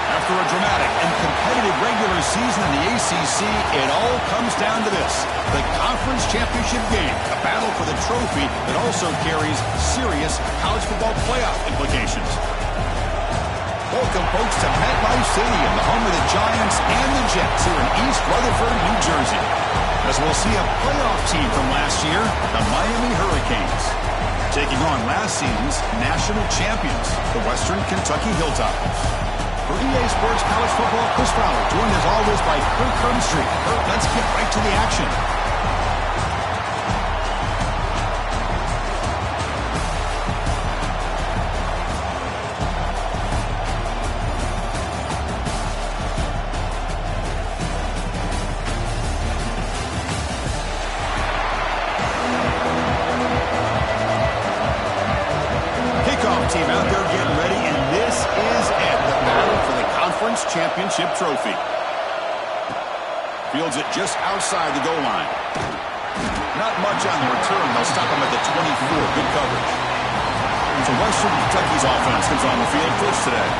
After a dramatic and competitive regular season in the ACC, it all comes down to this: the conference championship game, a battle for the trophy that also carries serious college football playoff implications. Welcome, folks, to MetLife Stadium, the home of the Giants and the Jets here in East Rutherford, New Jersey, as we'll see a playoff team from last year, the Miami Hurricanes, taking on last season's national champions, the Western Kentucky Hilltoppers. For EA Sports College Football, Chris Fowler, joined as always by Kirk Herbstreit. Kirk, let's get right to the action. Kickoff team out there getting ready, and this is it. Championship trophy. Fields it just outside the goal line. Not much on the return. They'll stop him at the 24. Good coverage. So Western Kentucky's offense comes on the field first today.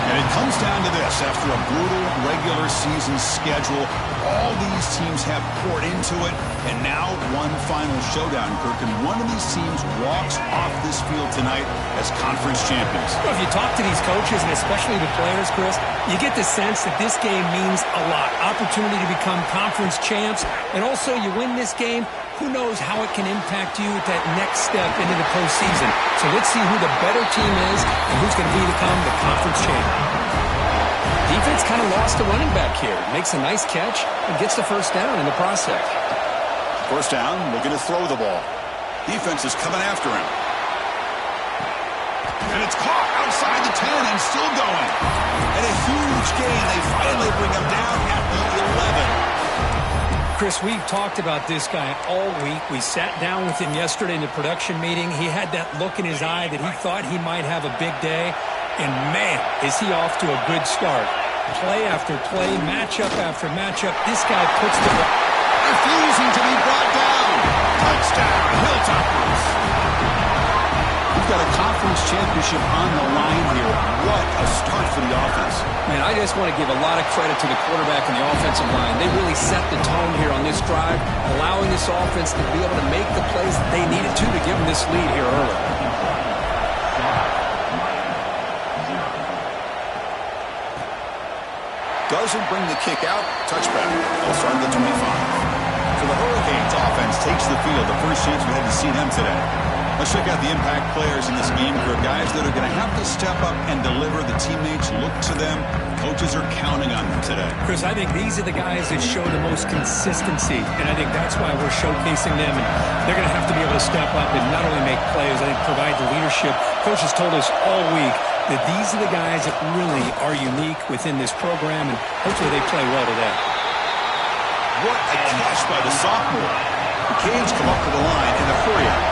And it comes down to this. After a brutal regular season schedule, all these teams have poured into it. And now one final showdown, Kirk. And one of these teams walks off this field tonight as conference champions. Well, if you talk to these coaches, and especially the players, Chris, you get the sense that this game means a lot. Opportunity to become conference champs. And also, you win this game, who knows how it can impact you at that next step into the postseason. So let's see who the better team is and who's going to become the conference champ. Defense kind of lost the running back here. Makes a nice catch and gets the first down in the process. First down, looking to throw the ball. Defense is coming after him. And it's caught outside the 10 and still going. And a huge gain. They finally bring him down at the 11. Chris, we've talked about this guy all week. We sat down with him yesterday in the production meeting. He had that look in his eye that he thought he might have a big day. And, man, is he off to a good start. Play after play, matchup after matchup. This guy puts the... Refusing to be brought down. Touchdown, Hilltoppers. We've got a conference championship on the line here. What a start for the offense. Man, I just want to give a lot of credit to the quarterback and the offensive line. They really set the tone here on this drive, allowing this offense to be able to make the plays that they needed to give them this lead here early. Doesn't bring the kick out. Touchback. They'll start at the 25. So the Hurricanes offense takes the field. The first chance we had to see them today. Let's check out the impact players in this game for guys that are going to have to step up and deliver. The teammates look to them. Coaches are counting on them today. Chris, I think these are the guys that show the most consistency, and I think that's why we're showcasing them. And they're going to have to be able to step up and not only make plays, I think provide the leadership. Coaches told us all week that these are the guys that really are unique within this program, and hopefully they play well today. What a catch by the sophomore. The Canes come up to the line in a hurry up.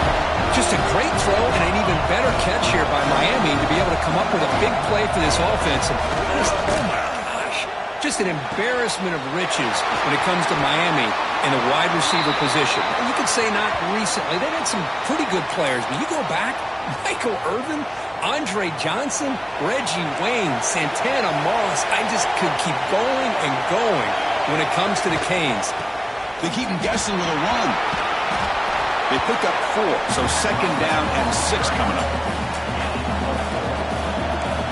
Just a great throw and an even better catch here by Miami to be able to come up with a big play for this offense. And just, oh my gosh, just an embarrassment of riches when it comes to Miami in the wide receiver position. And you could say not recently. They've had some pretty good players, but you go back, Michael Irvin, Andre Johnson, Reggie Wayne, Santana Moss. I just could keep going and going when it comes to the Canes. They keep them guessing with a run. They pick up 4, so second down and 6 coming up.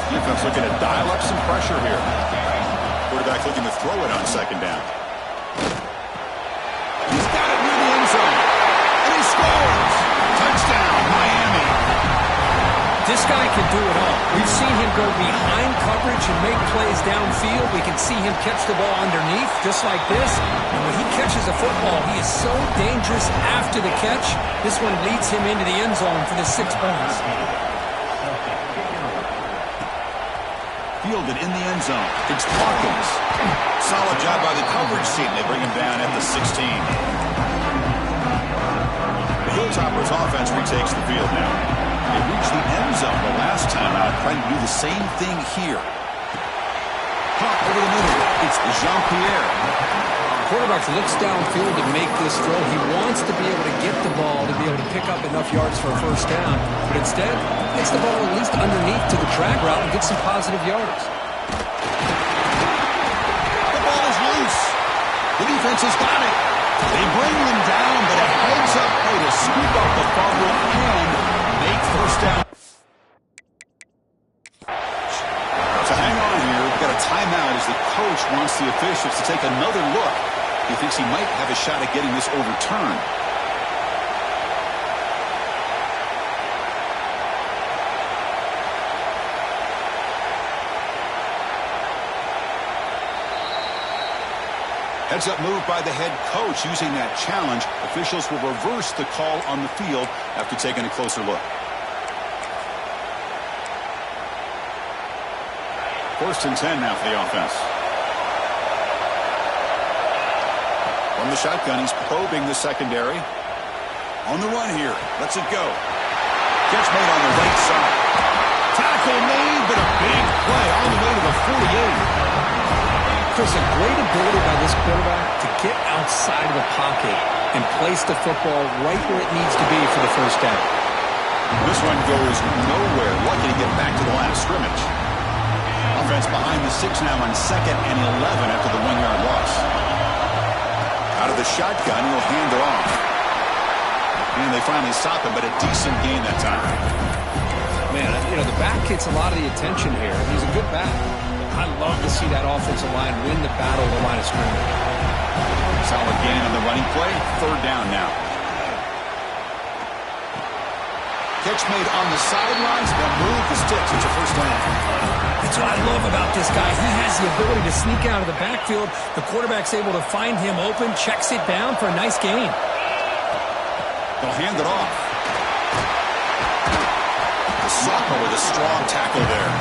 Defense looking to dial up some pressure here. Quarterback looking to throw it on second down. He's got it near the end zone. And he scores. Touchdown, Miami. This guy can do it all. We've seen him go behind coverage and make plays downfield. We can see him catch the ball underneath just like this. And when he catches a football, he is so dangerous after the catch. This one leads him into the end zone for the 6 points. Fielded in the end zone. It's Hawkins. Solid job by the coverage team. They bring him down at the 16. The Hilltoppers offense retakes the field now. They reached the end zone the last time out, trying to do the same thing here. Caught over the middle. It's Jean-Pierre. Quarterback looks downfield to make this throw. He wants to be able to get the ball to be able to pick up enough yards for a first down. But instead, gets the ball at least underneath to the drag route and gets some positive yards. The ball is loose. The defense has got it. They bring them down, but a heads-up play to scoop up the fumble and make first down. So hang on here. We've got a timeout as the coach wants the officials to take another look. He thinks he might have a shot at getting this overturned. Heads up move by the head coach using that challenge. Officials will reverse the call on the field after taking a closer look. First and 10 now for the offense. From the shotgun, he's probing the secondary. On the run here. Lets it go. Catch made on the right side. Tackle made, but a big play all the way to the 48. Chris, a great ability by this quarterback to get outside of the pocket and place the football right where it needs to be for the first down. This one goes nowhere. Lucky to get back to the line of scrimmage. Offense behind the 6 now on 2nd and 11 after the 1-yard loss. Out of the shotgun, he'll hand it off. And they finally stop him, but a decent gain that time. Man, you know, the back gets a lot of the attention here. He's a good back. I love to see that offensive line win the battle of the line of scrimmage. Solid gain on the running play. 3rd down now. Catch made on the sidelines. They'll move the sticks. It's a first down. That's what I love about this guy. He has the ability to sneak out of the backfield. The quarterback's able to find him open, checks it down for a nice gain. They'll hand it off. The sophomore with a strong tackle there.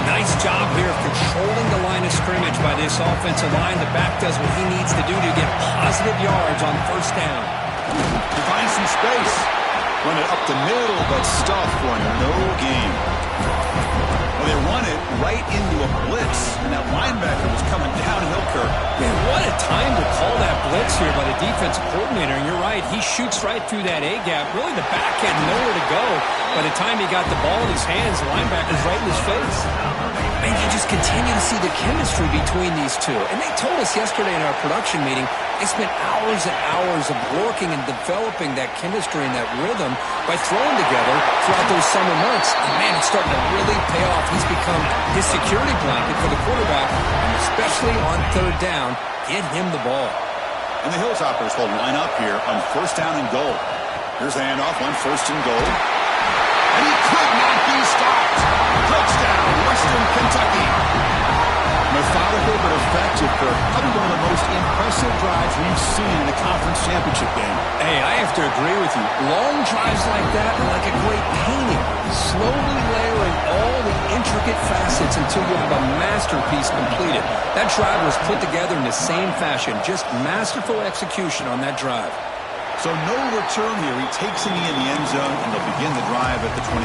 Nice job here of controlling the line of scrimmage by this offensive line. The back does what he needs to do to get positive yards on first down. He finds some space. Run it up the middle, but stuff for no gain. Well, they run it right into a blitz, and that linebacker was coming downhill, Kirk. Man, what a time to call that blitz here by the defensive coordinator. And you're right, he shoots right through that A-gap. Really, the back had nowhere to go. By the time he got the ball in his hands, the linebacker's right in his face. Man, you just continue to see the chemistry between these two. And they told us yesterday in our production meeting, they spent hours and hours of working and developing that chemistry and that rhythm by throwing together throughout those summer months. And man, it's starting to really pay off. He's become his security blanket for the quarterback, and especially on 3rd down, get him the ball. And the Hilltoppers will line up here on 1st down and goal. Here's the handoff on 1st and goal. And he could not be stopped. Touchdown, Western Kentucky. Methodical but effective for probably one of the most impressive drives we've seen in a conference championship game. Hey, I have to agree with you. Long drives like that are like a great painting. Slowly layering all the intricate facets until you have a masterpiece completed. That drive was put together in the same fashion. Just masterful execution on that drive. So no return here. He takes a knee in the end zone, and they'll begin the drive at the 25.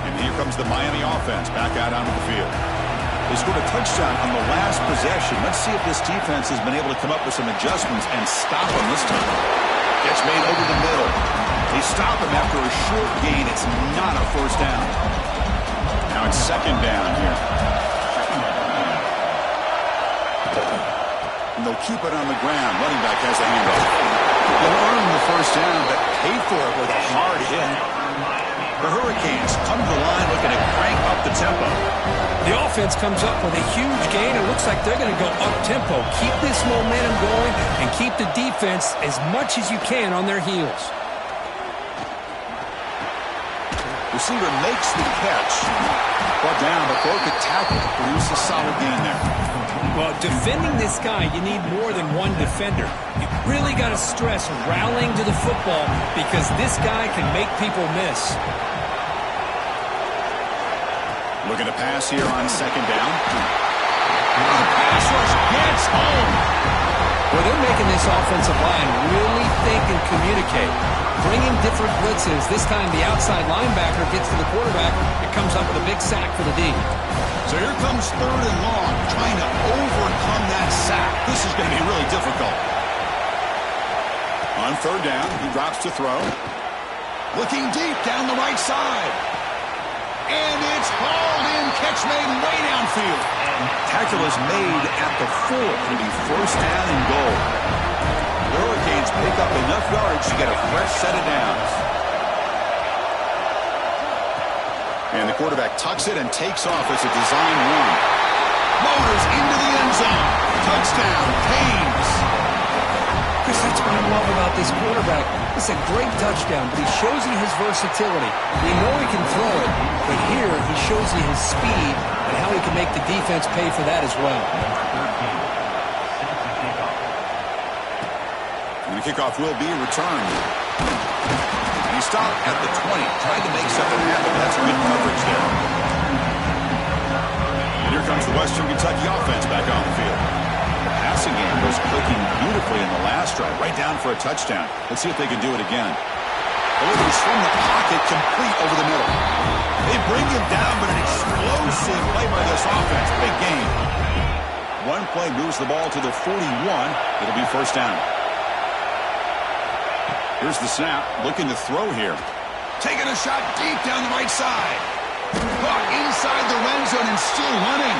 And here comes the Miami offense back out onto the field. They scored a touchdown on the last possession. Let's see if this defense has been able to come up with some adjustments and stop them this time. Gets made over the middle. They stop him after a short gain. It's not a first down. Now it's 2nd down here. And they'll keep it on the ground. Running back has a handoff. They'll earn the first down, but pay for it with a hard hit. The Hurricanes come to the line looking to crank up the tempo. The offense comes up with a huge gain. It looks like they're going to go up-tempo. Keep this momentum going and keep the defense as much as you can on their heels. Receiver makes the catch. Brought down, but broke the tackle to produce a solid gain there. Well, defending this guy, you need more than one defender. You really got to stress rallying to the football because this guy can make people miss. Looking to pass here on 2nd down. The pass rush gets home. Well, they're making this offensive line really think and communicate. bringing different blitzes. This time the outside linebacker gets to the quarterback and comes up with a big sack for the D. So here comes 3rd and long, trying to overcome that sack. This is going to be really difficult. On 3rd down, he drops to throw. Looking deep down the right side. And it's hauled in, catch made way downfield. And tackle is made at the 4. It'll be 1st down and goal. The Hurricanes pick up enough yards to get a fresh set of downs. And the quarterback tucks it and takes off as a design run. Motors into the end zone. Touchdown, Canes. Chris, that's what I love about this quarterback. It's a great touchdown, but he shows you his versatility. We know he can throw it, but here he shows you his speed and how he can make the defense pay for that as well. And the kickoff will be returned. He stopped at the 20, trying to make something happen. That's good coverage there. And here comes the Western Kentucky offense back on the field. The passing game was clicking beautifully in the last drive, right down for a touchdown. Let's see if they can do it again. Delivers from the pocket, complete over the middle. They bring him down, but an explosive play by this offense. Big game. One play moves the ball to the 41. It'll be 1st down. Here's the snap, looking to throw here. Taking a shot deep down the right side. Caught inside the red zone and still running.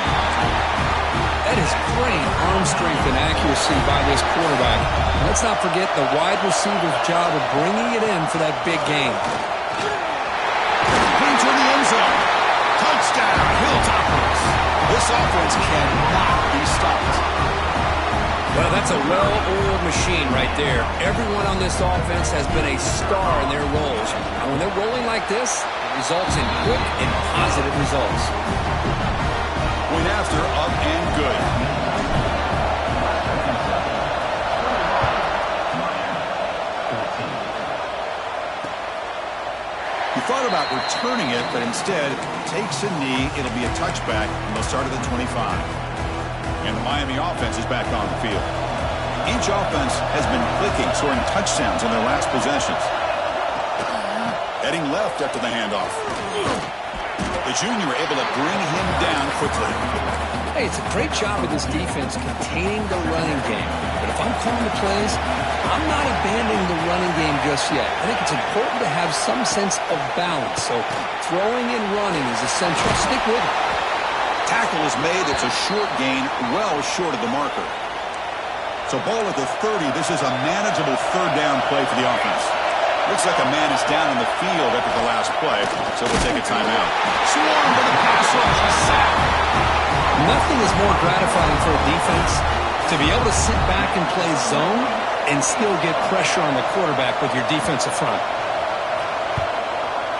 That is great arm strength and accuracy by this quarterback. And let's not forget the wide receiver's job of bringing it in for that big game. Into the end zone. Touchdown, Hilltoppers. This offense cannot be stopped. Well, that's a well-oiled machine right there. Everyone on this offense has been a star in their roles. And when they're rolling like this, it results in quick and positive results. Point after, up and good. He thought about returning it, but instead takes a knee. It'll be a touchback, and they'll start at the 25. And the Miami offense is back on the field. Each offense has been clicking, scoring touchdowns in their last possessions. Heading left after the handoff. The junior able to bring him down quickly. Hey, it's a great job of this defense containing the running game. But if I'm calling the plays, I'm not abandoning the running game just yet. I think it's important to have some sense of balance. So throwing and running is essential. Stick with it. Tackle is made. It's a short gain, well short of the marker. So ball at the 30. This is a manageable 3rd down play for the offense. Looks like a man is down in the field after the last play, so we'll take a timeout. Swarmed by the pass rush, a sack. Nothing is more gratifying for a defense to be able to sit back and play zone and still get pressure on the quarterback with your defensive front.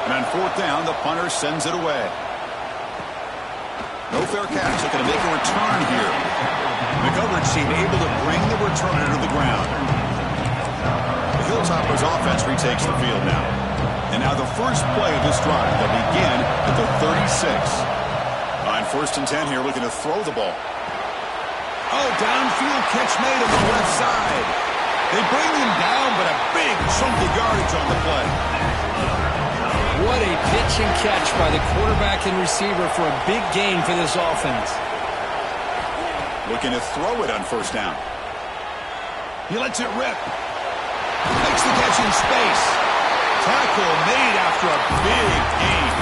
And on 4th down, the punter sends it away. No fair catch. They're going to make a return here. The coverage team able to bring the returner to the ground. The Hilltoppers offense retakes the field now. And now the first play of this drive. They'll begin at the 36. On 1st and 10 here, looking to throw the ball. Oh, downfield catch made on the left side. They bring him down, but a big chunk of yardage on the play. What a pitch and catch by the quarterback and receiver for a big gain for this offense. Looking to throw it on 1st down. He lets it rip. Makes the catch in space. Tackle made after a big gain.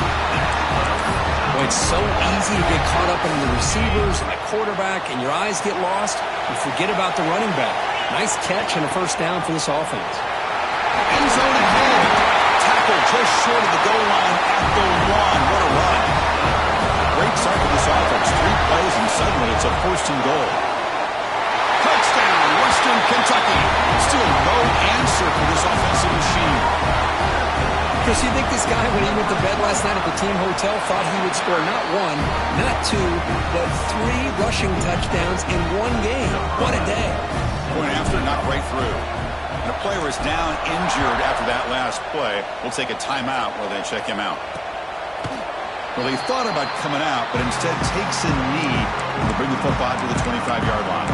Boy, it's so easy to get caught up in the receivers and the quarterback, and your eyes get lost. You forget about the running back. Nice catch and a 1st down for this offense. End zone ahead. Tackle just short of the goal line at the 1. What a run. Great start for this offense. 3 plays, and suddenly it's a 1st and goal. Touchdown, Western Kentucky. Still no answer for this offensive machine. Chris, you think this guy, when he went to bed last night at the team hotel, thought he would score not 1, not 2, but 3 rushing touchdowns in 1 game? What a day. Point after, not right through. And a player is down injured after that last play. We'll take a timeout while they check him out. Well, he thought about coming out, but instead takes a knee to bring the football to the 25-yard line.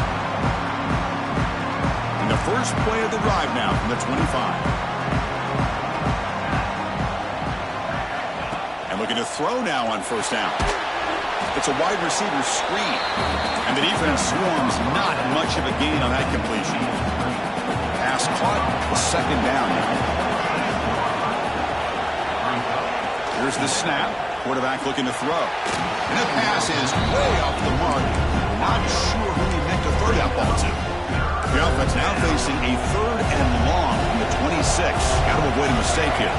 And the first play of the drive now from the 25. And looking to throw now on first down. It's a wide receiver screen. And the defense swarms, not much of a gain on that completion. Pass caught, second down now. Here's the snap. Quarterback looking to throw. And the pass is way off the mark. Not sure who he meant to throw that ball to. The offense now facing a 3rd and long from the 26. Got to avoid a mistake here.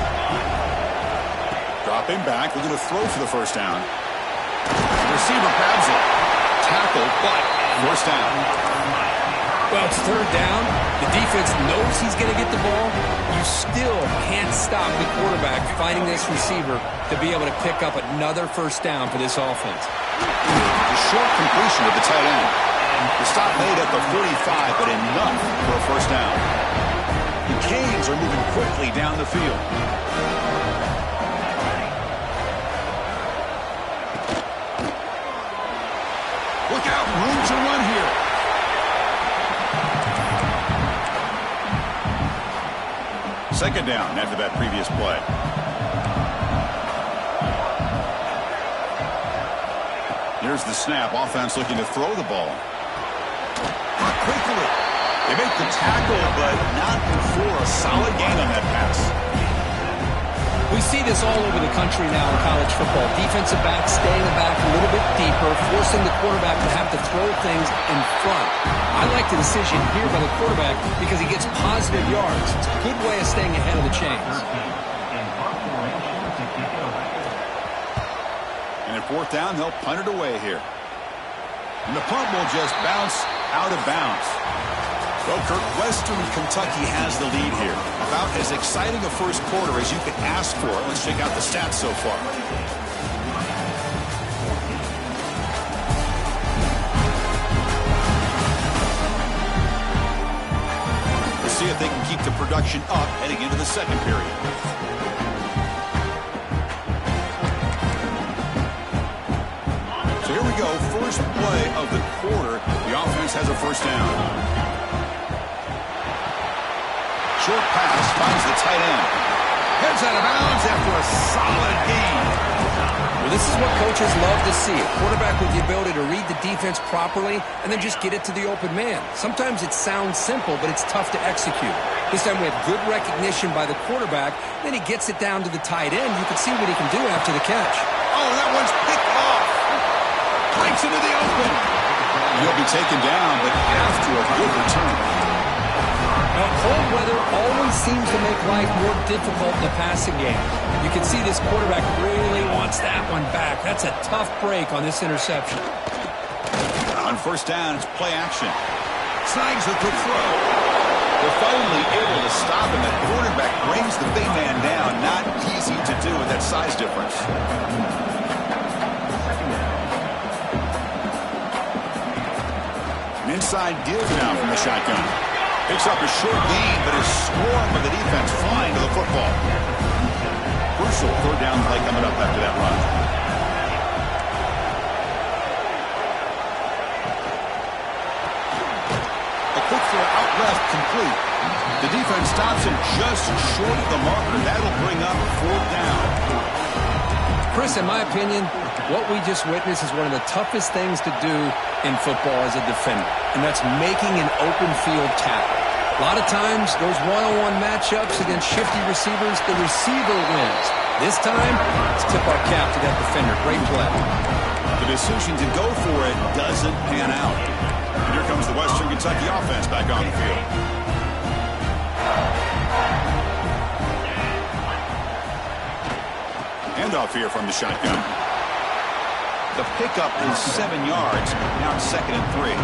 Dropping back, looking to throw for the first down. The receiver grabs it. Tackle, but first down. Well, it's 3rd down. The defense knows he's going to get the ball. You still can't stop the quarterback finding this receiver to be able to pick up another first down for this offense. A short completion of the tight end. The stop made at the 45, but enough for a first down. The Canes are moving quickly down the field. Look out, room to run here. Second down after that previous play. Here's the snap. Offense looking to throw the ball. Quickly. They make the tackle, but not before a solid gain on that pass. We see this all over the country now in college football. Defensive backs staying back a little bit deeper, forcing the quarterback to have to throw things in front. I like the decision here by the quarterback because he gets positive yards. It's a good way of staying ahead of the chains. And at 4th down, they'll punt it away here. And the punt will just bounce out of bounds. Well, Kirk, Western Kentucky has the lead here. About as exciting a first quarter as you could ask for. Let's check out the stats so far. Let's see if they can keep the production up heading into the second period. So here we go. First play of the quarter. The offense has a first down. Short pass finds the tight end. Heads out of bounds after a solid gain. Well, this is what coaches love to see. A quarterback with the ability to read the defense properly and then just get it to the open man. Sometimes it sounds simple, but it's tough to execute. This time we have good recognition by the quarterback. Then he gets it down to the tight end. You can see what he can do after the catch. Oh, that one's picked off. Breaks into the open. He'll be taken down, but after a good return. Now, cold weather always seems to make life more difficult in the passing game. You can see this quarterback really wants that one back. That's a tough break on this interception. On first down, it's play action. Snags a quick throw. They're finally able to stop him. The quarterback brings the big man down. Not easy to do with that size difference. An inside give now from the shotgun. Picks up a short gain, but is swarmed by the defense flying to the football. Crucial 3rd down play coming up after that run. A quick throw out left complete. The defense stops him just short of the marker. That'll bring up 4th down. Chris, in my opinion, what we just witnessed is one of the toughest things to do in football as a defender, and that's making an open field tackle. A lot of times, those one-on-one matchups against shifty receivers, the receiver wins. This time, let's tip our cap to that defender. Great play. The decision to go for it doesn't pan out. And here comes the Western Kentucky offense back on the field. Handoff here from the shotgun. The pickup is 7 yards. Now it's 2nd and 3.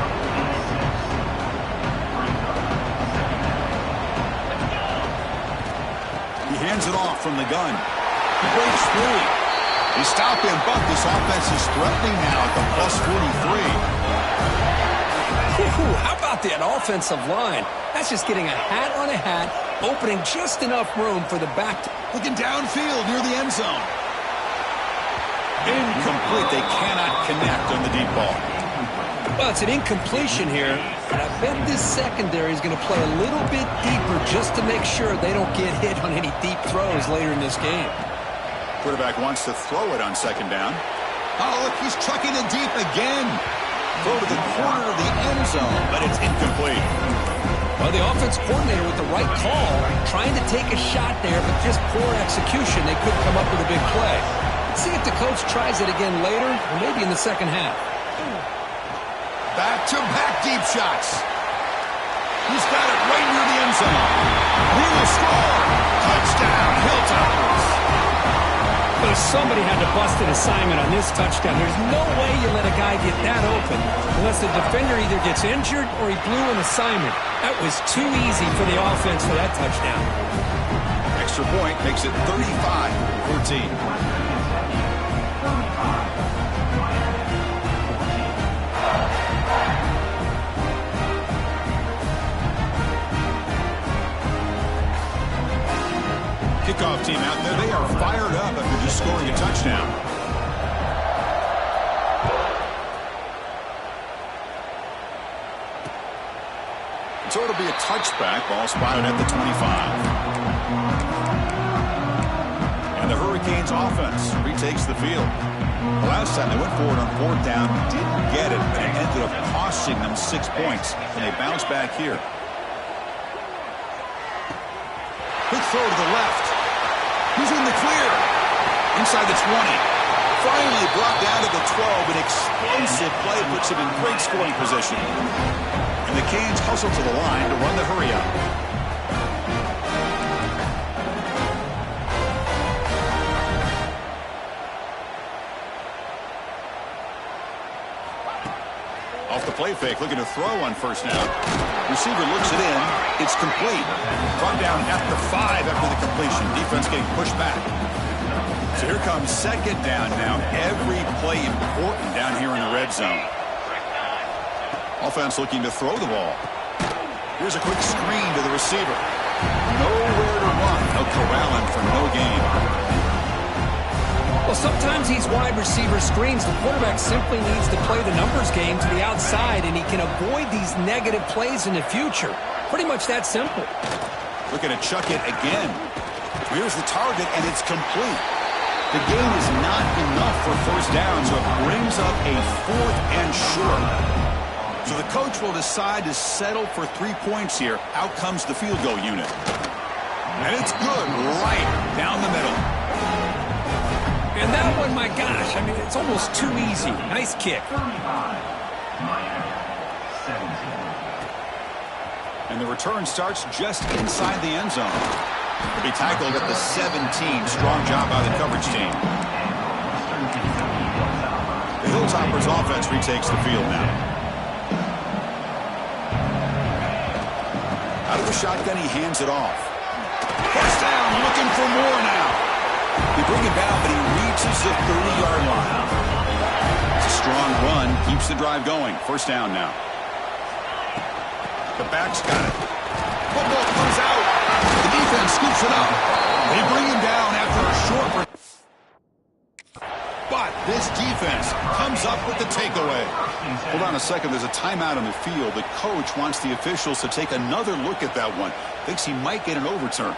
He hands it off from the gun. He breaks free. They stop him, but this offense is threatening now at the +43. How about that offensive line? That's just getting a hat on a hat, opening just enough room for the back. Looking downfield near the end zone. Incomplete. They cannot connect on the deep ball. Well, it's an incompletion here, and I bet this secondary is going to play a little bit deeper just to make sure they don't get hit on any deep throws later in this game. Quarterback wants to throw it on second down. Oh, look, he's chucking it deep again. Throw to the corner of the end zone, but it's incomplete. Well, the offense coordinator with the right call, trying to take a shot there, but just poor execution. They couldn't come up with a big play. Let's see if the coach tries it again later, or maybe in the second half. Back-to-back deep shots. He's got it right near the end zone. He will score. Touchdown, Hilltoppers. But somebody had to bust an assignment on this touchdown. There's no way you let a guy get that open unless the defender either gets injured or he blew an assignment. That was too easy for the offense for that touchdown. Extra point makes it 35-14. Kickoff team out there, they are fired up after just scoring a touchdown. So it'll be a touchback, ball spotted at the 25. And the Hurricanes offense retakes the field. The last time they went forward on fourth down, didn't get it, and it ended up costing them 6 points. And they bounce back here. Quick throw to the left. He's in the clear. Inside the 20. Finally brought down to the 12. An explosive play puts him in great scoring position. And the Canes hustle to the line to run the hurry up. Off the play fake, looking to throw on first down. Receiver looks it in. It's complete. Brought down at the 5 after the completion. Defense getting pushed back. So here comes second down now. Every play important down here in the red zone. Offense looking to throw the ball. Here's a quick screen to the receiver. Nowhere to run. They'll corral him for no gain. Well, sometimes these wide receiver screens, the quarterback simply needs to play the numbers game to the outside, and he can avoid these negative plays in the future. Pretty much that simple. Looking to chuck it again. Here's the target, and it's complete. The gain is not enough for first down, so it brings up a 4th and short. So the coach will decide to settle for 3 points here. Out comes the field goal unit. And it's good right down the middle. And that one, my gosh, I mean, it's almost too easy. Nice kick. And the return starts just inside the end zone. He'll be tackled at the 17. Strong job by the coverage team. The Hilltoppers offense retakes the field now. Out of the shotgun, he hands it off. First down, looking for more now. They bring him down, but he reaches the 30-yard line. It's a strong run, keeps the drive going. First down now. The back's got it. Football comes out. The defense scoops it up. They bring him down after a short. But this defense comes up with the takeaway. Hold on a second. There's a timeout on the field. The coach wants the officials to take another look at that one. Thinks he might get an overturn.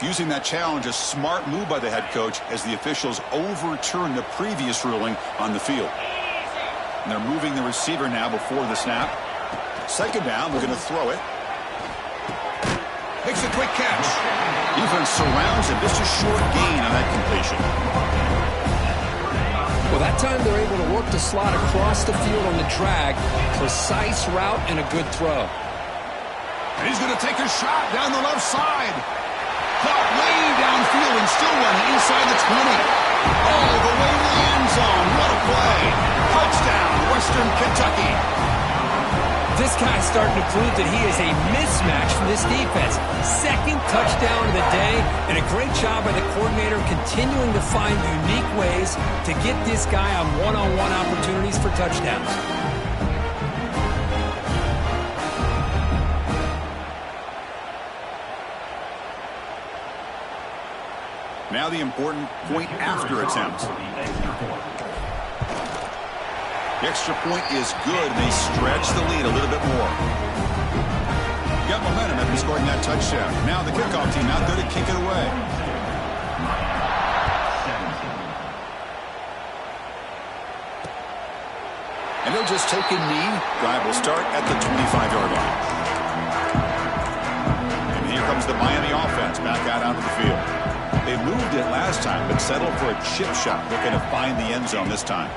Using that challenge, a smart move by the head coach as the officials overturn the previous ruling on the field. And they're moving the receiver now before the snap. Second down, we're going to throw it. Makes a quick catch. Defense surrounds him. Just a short gain on that completion. Well, that time they're able to work the slot across the field on the drag. Precise route and a good throw. And he's going to take a shot down the left side. Caught way downfield and still running inside the 20. All the way to the end zone. What a play. Touchdown, Western Kentucky. This guy's starting to prove that he is a mismatch for this defense. Second touchdown of the day, and a great job by the coordinator continuing to find unique ways to get this guy on one-on-one opportunities for touchdowns. Now the important point after attempt. The extra point is good, and they stretch the lead a little bit more. You got momentum after scoring that touchdown. Now the kickoff team out there to kick it away. And they'll just take a knee. Drive will start at the 25-yard line. And here comes the Miami offense back out onto the field. They moved it last time, but settled for a chip shot, looking to find the end zone this time.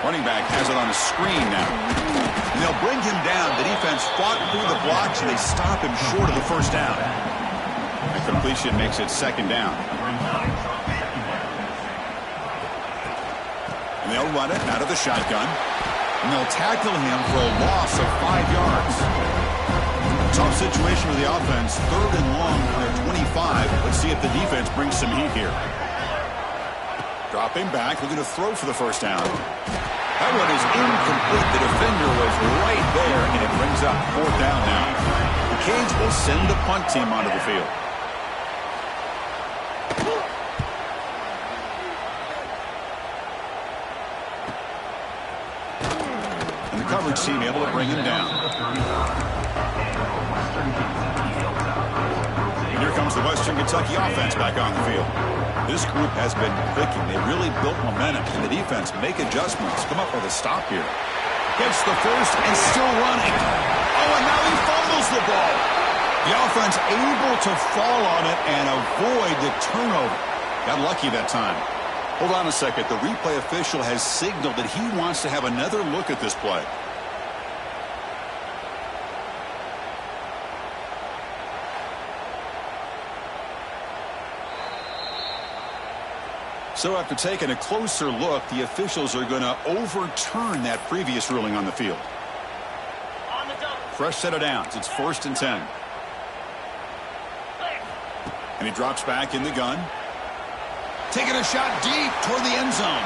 Running back has it on a screen now. And they'll bring him down. The defense fought through the blocks, and they stop him short of the first down. The completion makes it second down. And they'll run it out of the shotgun. And they'll tackle him for a loss of 5 yards. Tough situation with the offense. 3rd and long from their 25. Let's see if the defense brings some heat here. Dropping back, looking to throw for the first down. That one is incomplete. The defender was right there, and it brings up 4th down now. The Canes will send the punt team onto the field. And the coverage team able to bring him down. And here comes the Western Kentucky offense back on the field. This group has been clicking. They really built momentum, and the defense make adjustments. Come up with a stop here. Gets the first and still running. Oh, and now he fumbles the ball. The offense able to fall on it and avoid the turnover. Got lucky that time. Hold on a second. The replay official has signaled that he wants to have another look at this play. So after taking a closer look, the officials are going to overturn that previous ruling on the field. Fresh set of downs. It's 1st and 10. And he drops back in the gun. Taking a shot deep toward the end zone.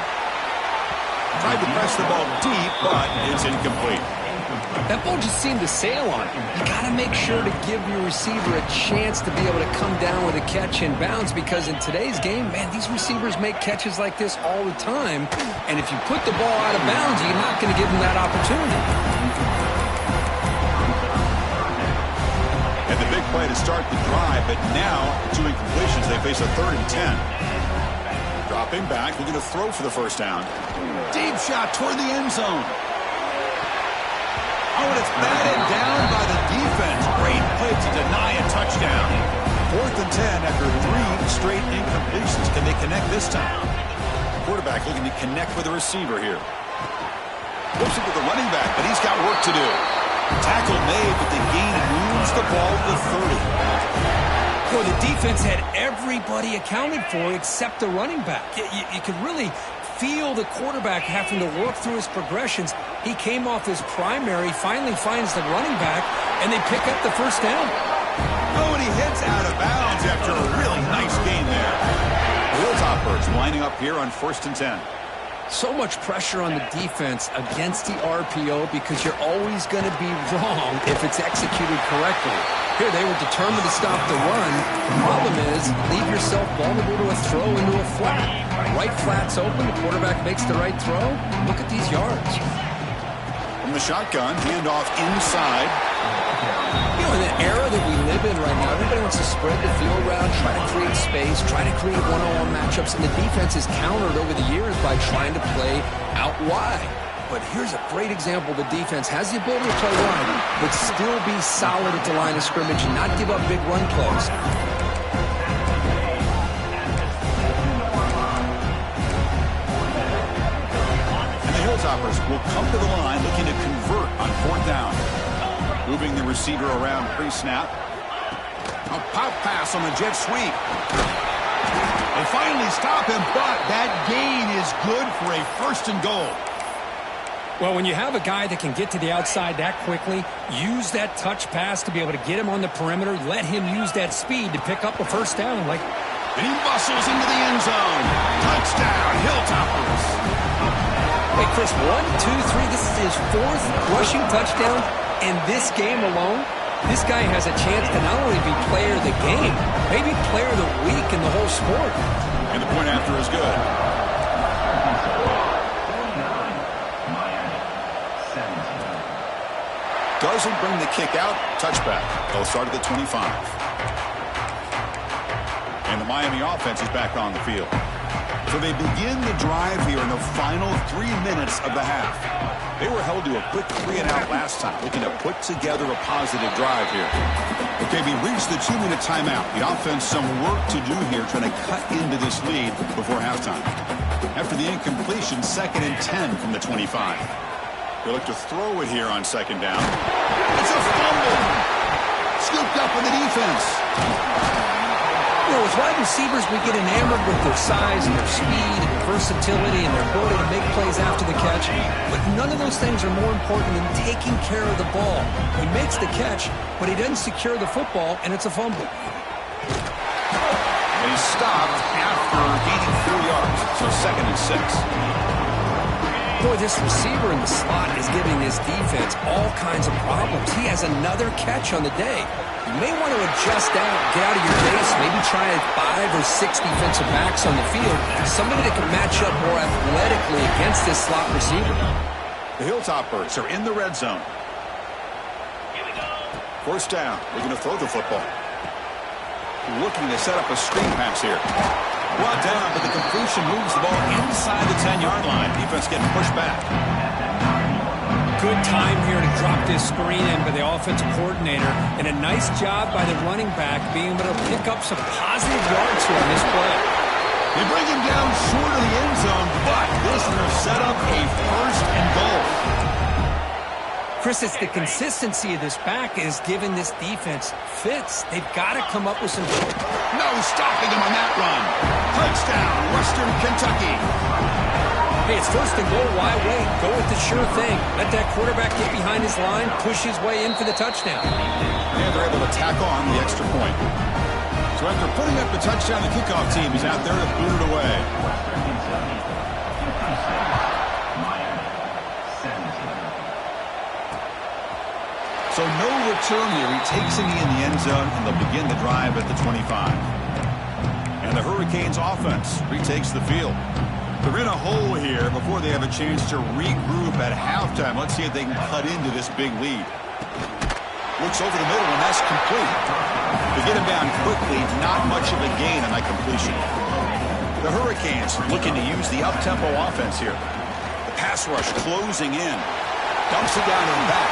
Tried to press the ball deep, but it's incomplete. That ball just seemed to sail on him. You got to make sure to give your receiver a chance to be able to come down with a catch and bounce, because in today's game, man, these receivers make catches like this all the time. And if you put the ball out of bounds, you're not going to give them that opportunity. And the big play to start the drive, but now 2 incompletions. They face a 3rd and 10. Dropping back, looking to throw for the first down. Deep shot toward the end zone. Oh, and it's batted down by the defense. Great play to deny a touchdown. 4th and 10 after 3 straight incompletions. Can they connect this time? Quarterback looking to connect with the receiver here. Looks it with the running back, but he's got work to do. Tackle made, but the gain moves the ball to 30. Boy, the defense had everybody accounted for except the running back. You could really feel the quarterback having to work through his progressions. He came off his primary, finally finds the running back, and they pick up the first down. Oh, and he hits out of bounds after a really nice game there. Hilltoppers lining up here on 1st and 10. So much pressure on the defense against the RPO because you're always going to be wrong if it's executed correctly. Here, they were determined to stop the run. The problem is, leave yourself vulnerable to a throw into a flat. Right flat's open, the quarterback makes the right throw. Look at these yards. From the shotgun, handoff inside. You know, in the era that we live in right now, everybody wants to spread the field around, try to create space, try to create one-on-one matchups, and the defense is countered over the years by trying to play out wide. But here's a great example. The defense has the ability to play wide, but still be solid at the line of scrimmage and not give up big run plays. And the Hilltoppers will come to the line looking to convert on 4th down. Moving the receiver around pre-snap. A pop pass on the jet sweep. They finally stop him, but that gain is good for a 1st and goal. Well, when you have a guy that can get to the outside that quickly, use that touch pass to be able to get him on the perimeter, let him use that speed to pick up a first down. And he bustles into the end zone. Touchdown, Hilltoppers. Hey, Chris, 1, 2, 3. This is his 4th rushing touchdown in this game alone. This guy has a chance to not only be player of the game, maybe player of the week in the whole sport. And the point after is good. Doesn't bring the kick out. Touchback. They'll start at the 25. And the Miami offense is back on the field. So they begin the drive here in the final 3 minutes of the half. They were held to a quick 3-and-out last time, looking to put together a positive drive here. Okay, we reached the 2-minute timeout. The offense some work to do here, trying to cut into this lead before halftime. After the incompletion, 2nd and 10 from the 25. They look to throw it here on 2nd down. It's a fumble. Scooped up in the defense. You know, with wide receivers, we get enamored with their size and their speed and their versatility and their ability to make plays after the catch. But none of those things are more important than taking care of the ball. He makes the catch, but he doesn't secure the football, and it's a fumble. And he's stopped after gaining 4 yards, so 2nd and 6. Boy, this receiver in the slot is giving this defense all kinds of problems. He has another catch on the day. You may want to adjust out, get out of your base, maybe try 5 or 6 defensive backs on the field. Somebody that can match up more athletically against this slot receiver. The Hilltoppers are in the red zone. 1st down. They're going to throw the football. Looking to set up a screen pass here. Brought down, but the completion moves the ball inside the 10-yard line. Defense getting pushed back. Good time here to drop this screen in by the offensive coordinator, and a nice job by the running back being able to pick up some positive yards here on this play. They bring him down short of the end zone, but this will set up a 1st and goal. Chris, it's the consistency of this back is giving this defense fits. They've got to come up with some... No stopping him on that run. Touchdown, Western Kentucky. Hey, it's 1st and goal. Why wait? Go with the sure thing. Let that quarterback get behind his line, push his way in for the touchdown. And they're able to tack on the extra point. So after putting up the touchdown, the kickoff team is out there to boot it away. So no return here. He takes it in the end zone, and they'll begin the drive at the 25. And the Hurricanes offense retakes the field. They're in a hole here before they have a chance to regroup at halftime. Let's see if they can cut into this big lead. Looks over the middle, and that's complete. To get him down quickly, not much of a gain on that completion. The Hurricanes looking to use the up-tempo offense here. The pass rush closing in. Dumps it down to the back.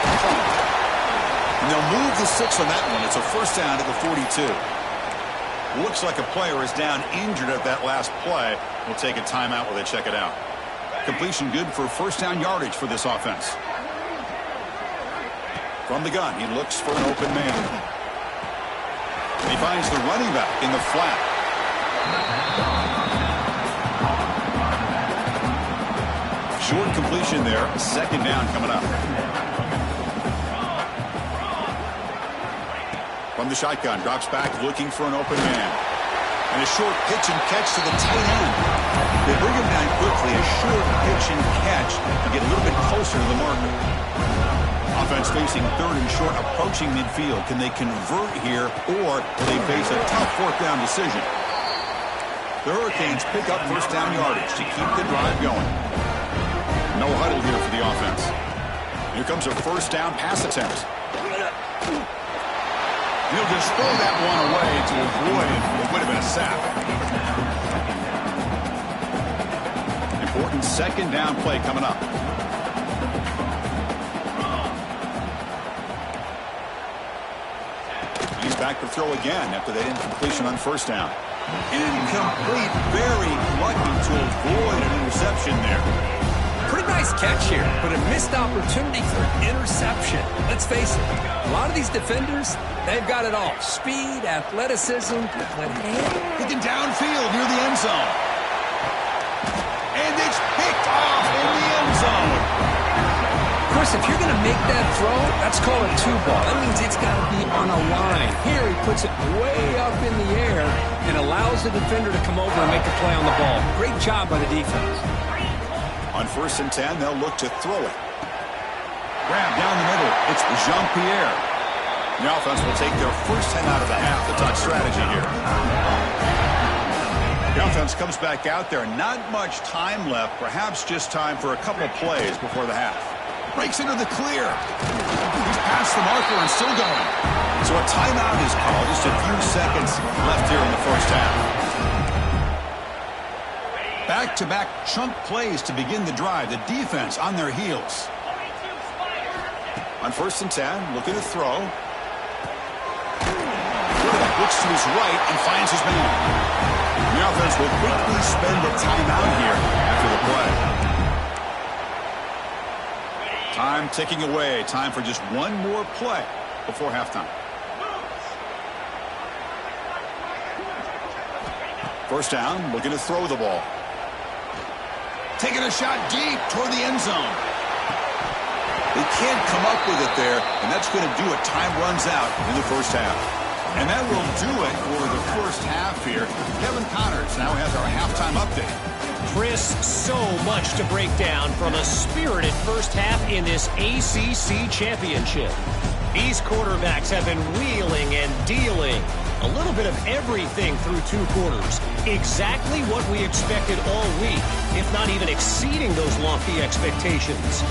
And they'll move the 6 on that one. It's a 1st down at the 42. Looks like a player is down injured at that last play. We'll take a timeout while they check it out. Completion good for 1st down yardage for this offense. From the gun, he looks for an open man. And he finds the running back in the flat. Short completion there. 2nd down coming up. From the shotgun, drops back, looking for an open man. And a short pitch and catch to the tight end. They bring him down quickly, a short pitch and catch to get a little bit closer to the marker. Offense facing 3rd and short, approaching midfield. Can they convert here, or will they face a tough 4th down decision? The Hurricanes pick up 1st down yardage to keep the drive going. No huddle here for the offense. Here comes a 1st down pass attempt. He'll just throw that one away to avoid what would have been a sack. Important 2nd down play coming up. He's back to throw again after that incompletion on 1st down. Incomplete, very lucky to avoid an interception there. Pretty nice catch here, but a missed opportunity for an interception. Let's face it, a lot of these defenders, they've got it all. Speed, athleticism, looking downfield near the end zone. And it's picked off in the end zone. Chris, if you're going to make that throw, that's called a 2-ball. That means it's got to be on a line. Here he puts it way up in the air and allows the defender to come over and make a play on the ball. Great job by the defense. On 1st and 10, they'll look to throw it. Grab down the middle. It's Jean-Pierre. The offense will take their 1st 10 out of the half. The touch strategy here. The offense comes back out there. Not much time left. Perhaps just time for a couple plays before the half. Breaks into the clear. He's past the marker and still going. So a timeout is called. Just a few seconds left here in the first half. Back-to-back chunk plays to begin the drive. The defense on their heels. On 1st and 10, looking to throw. Looks to his right and finds his man. The offense will quickly spend a timeout here after the play. Time ticking away. Time for just one more play before halftime. First down, looking to throw the ball. Taking a shot deep toward the end zone. They can't come up with it there, and that's going to do it. Time runs out in the first half. And that will do it for the first half here. Kevin Connors now has our halftime update. Chris, so much to break down from a spirited first half in this ACC championship. These quarterbacks have been wheeling and dealing. A little bit of everything through 2 quarters. Exactly what we expected all week, if not even exceeding those lofty expectations.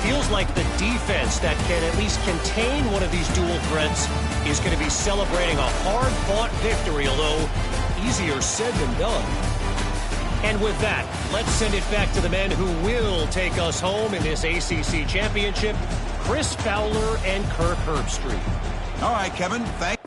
Feels like the defense that can at least contain one of these dual threats is going to be celebrating a hard-fought victory, although easier said than done. And with that, let's send it back to the men who will take us home in this ACC championship, Chris Fowler and Kirk Herbstreit. All right, Kevin, thanks.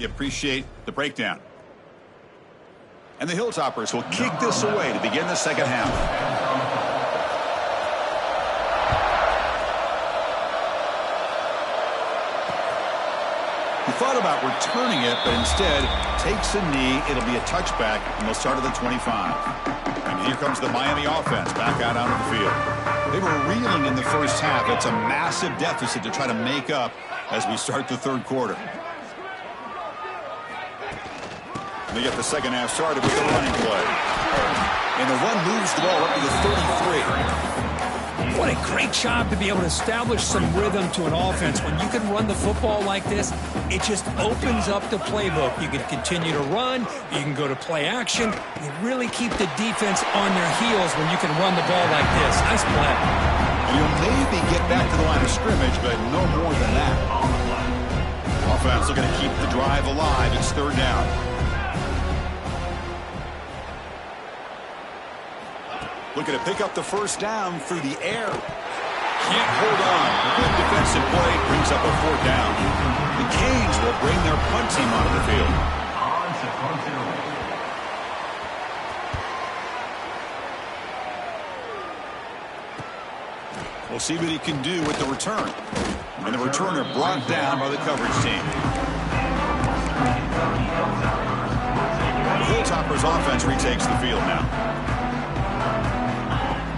You appreciate the breakdown. And the Hilltoppers will kick this away to begin the second half. He thought about returning it, but instead takes a knee. It'll be a touchback, and they'll start at the 25. And here comes the Miami offense back out onto the field. They were reeling in the first half. It's a massive deficit to try to make up as we start the third quarter. And they get the second half started with the running play. And the run moves the ball up to the 33. What a great job to be able to establish some rhythm to an offense. When you can run the football like this, it just opens up the playbook. You can continue to run. You can go to play action. You really keep the defense on their heels when you can run the ball like this. Nice play. You'll maybe get back to the line of scrimmage, but no more than that. Offense looking to keep the drive alive. It's third down. Looking to pick up the first down through the air. Can't hold on. Good defensive play brings up a fourth down. The Canes will bring their punt team onto the field. We'll see what he can do with the return. And the returner brought down by the coverage team. The Hilltoppers offense retakes the field now.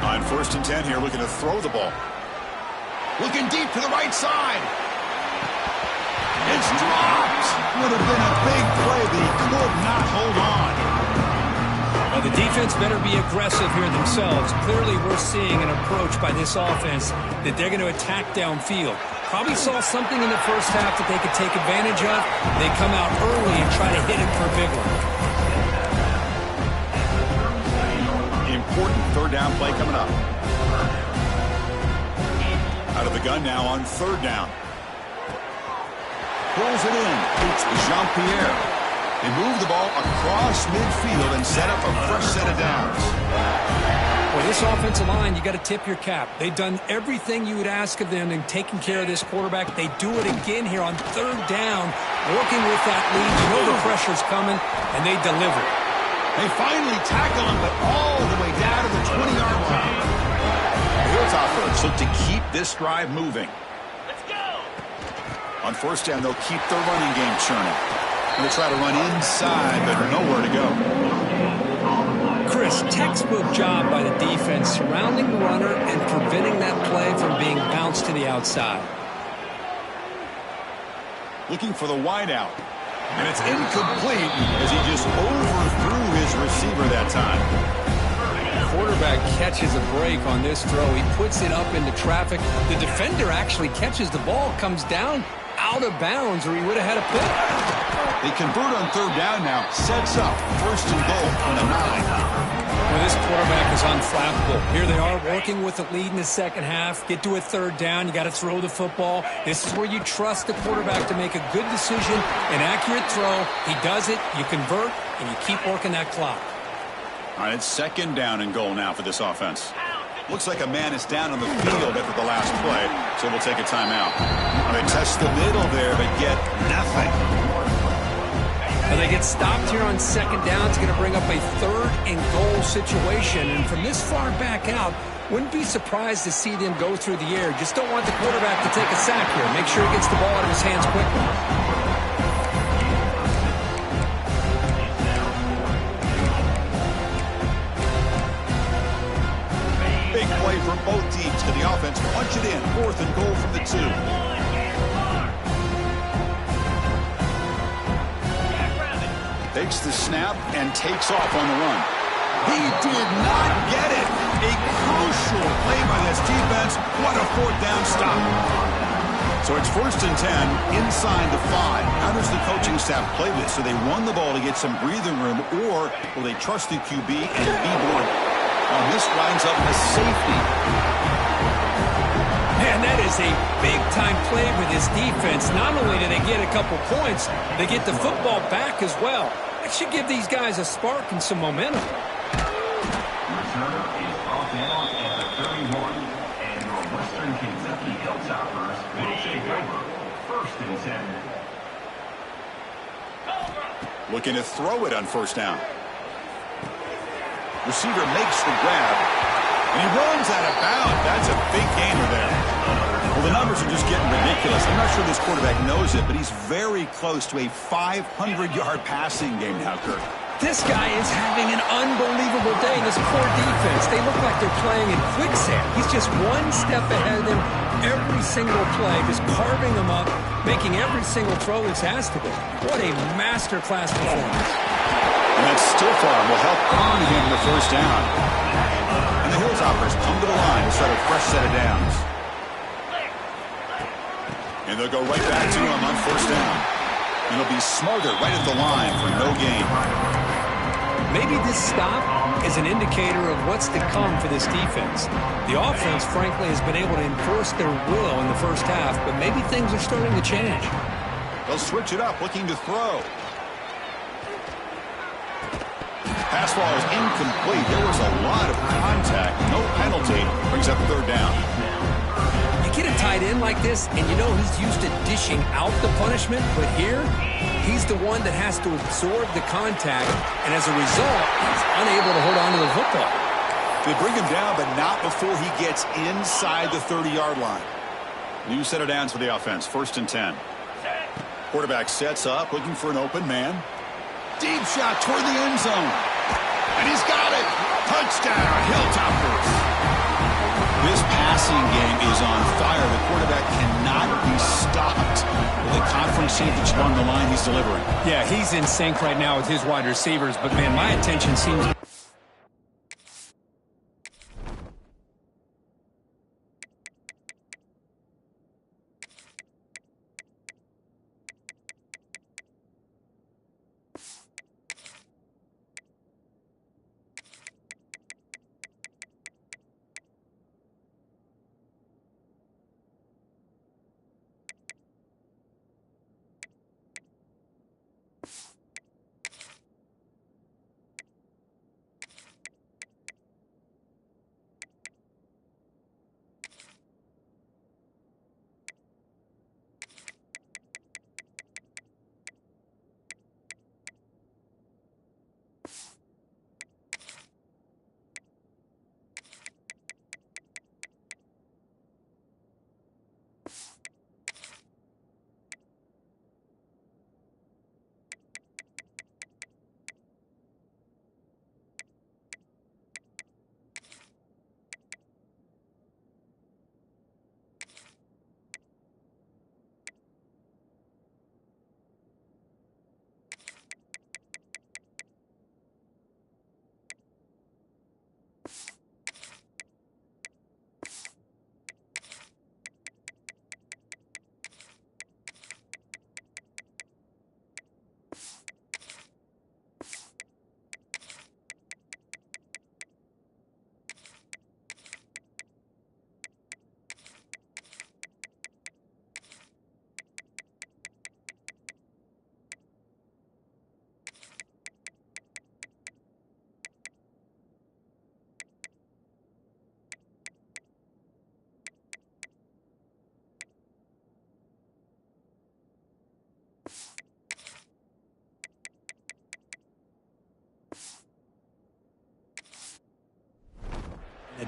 On first and 10 here, looking to throw the ball. Looking deep to the right side. It's dropped. Would have been a big play, but he could not hold on. Well, the defense better be aggressive here themselves. Clearly, we're seeing an approach by this offense that they're going to attack downfield. Probably saw something in the first half that they could take advantage of. They come out early and try to hit it for a big one. Important third down play coming up. Out of the gun now on third down. Pulls it in. It's Jean-Pierre. They move the ball across midfield and set up a fresh set of downs. Boy, this offensive line, you got to tip your cap. They've done everything you would ask of them in taking care of this quarterback. They do it again here on third down, working with that lead. You know the pressure's coming, and they deliver. They finally tackle him, but all the way down to the 20-yard line. The Hilltoppers look to keep this drive moving. Let's go. On first down, they'll keep their running game churning. They'll try to run inside, but nowhere to go. Chris, textbook job by the defense surrounding the runner and preventing that play from being bounced to the outside. Looking for the wideout. And it's incomplete as he just overthrew his receiver that time. Quarterback catches a break on this throw. He puts it up into traffic. The defender actually catches the ball, comes down out of bounds, or he would have had a pick. They convert on third down now. Sets up first and goal from the 9. Well, this quarterback is unflappable. Here they are working with the lead in the second half. Get to a third down. You got to throw the football. This is where you trust the quarterback to make a good decision, an accurate throw. He does it. You convert, and you keep working that clock. All right, it's second down and goal now for this offense. Looks like a man is down on the field after the last play, so we'll take a timeout. They test the middle there, but get nothing. Now they get stopped here on second down. It's going to bring up a third and goal situation. And from this far back out, wouldn't be surprised to see them go through the air. Just don't want the quarterback to take a sack here. Make sure he gets the ball out of his hands quickly. Big play from both teams to the offense. Punch it in. Fourth and goal from the 2. Takes the snap and takes off on the run. He did not get it. A crucial play by this defense. What a fourth down stop. So it's first and 10 inside the 5. How does the coaching staff play this? So they run the ball to get some breathing room, or will they trust the QB and be bored? This winds up a safety. Man, that is a big-time play for this defense. Not only do they get a couple points, they get the football back as well. That should give these guys a spark and some momentum. Return is off down at the 31, and your Western Kentucky Hilltoppers will take over first and 10. Looking to throw it on first down. Receiver makes the grab, and he runs out of bounds. That's a big gainer there. Well, the numbers are just getting ridiculous. I'm not sure this quarterback knows it, but he's very close to a 500-yard passing game now, Kirk. This guy is having an unbelievable day in this poor defense. They look like they're playing in quicksand. He's just one step ahead of them every single play, just carving them up, making every single throw that's asked of him. What a masterclass performance. And that stiff arm will help earn him the first down. And the Hilltoppers come to the line to start a fresh set of downs. And they'll go right back to him on first down. And it'll be Smothered right at the line for no gain. Maybe this stop is an indicator of what's to come for this defense. The offense, frankly, has been able to enforce their will in the first half, but maybe things are starting to change. They'll switch it up, looking to throw. Pass ball is incomplete. There was a lot of contact. No penalty. Brings up third down. You get a tight end like this, and you know he's used to dishing out the punishment, but here, he's the one that has to absorb the contact, and as a result, he's unable to hold on to the football. They bring him down, but not before he gets inside the 30-yard line. New set of downs for the offense. First and 10. Quarterback sets up, looking for an open man. Deep shot toward the end zone. And he's got it. Touchdown, Hilltoppers. This passing game is on fire. The quarterback cannot be stopped. With a conference championship on the line, he's delivering. Yeah, he's in sync right now with his wide receivers, but, man, my attention seems...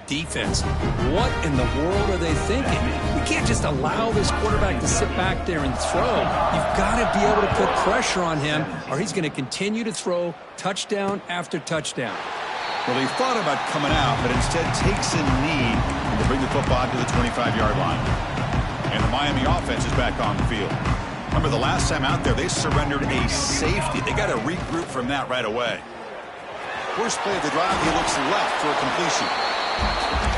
defense. What in the world are they thinking? We can't just allow this quarterback to sit back there and throw. You've got to be able to put pressure on him, or he's going to continue to throw touchdown after touchdown. Well, they thought about coming out, but instead takes a knee to bring the football to the 25-yard line. And the Miami offense is back on the field. Remember the last time out there, they surrendered a safety. They got to regroup from that right away. First play of the drive, he looks left for a completion.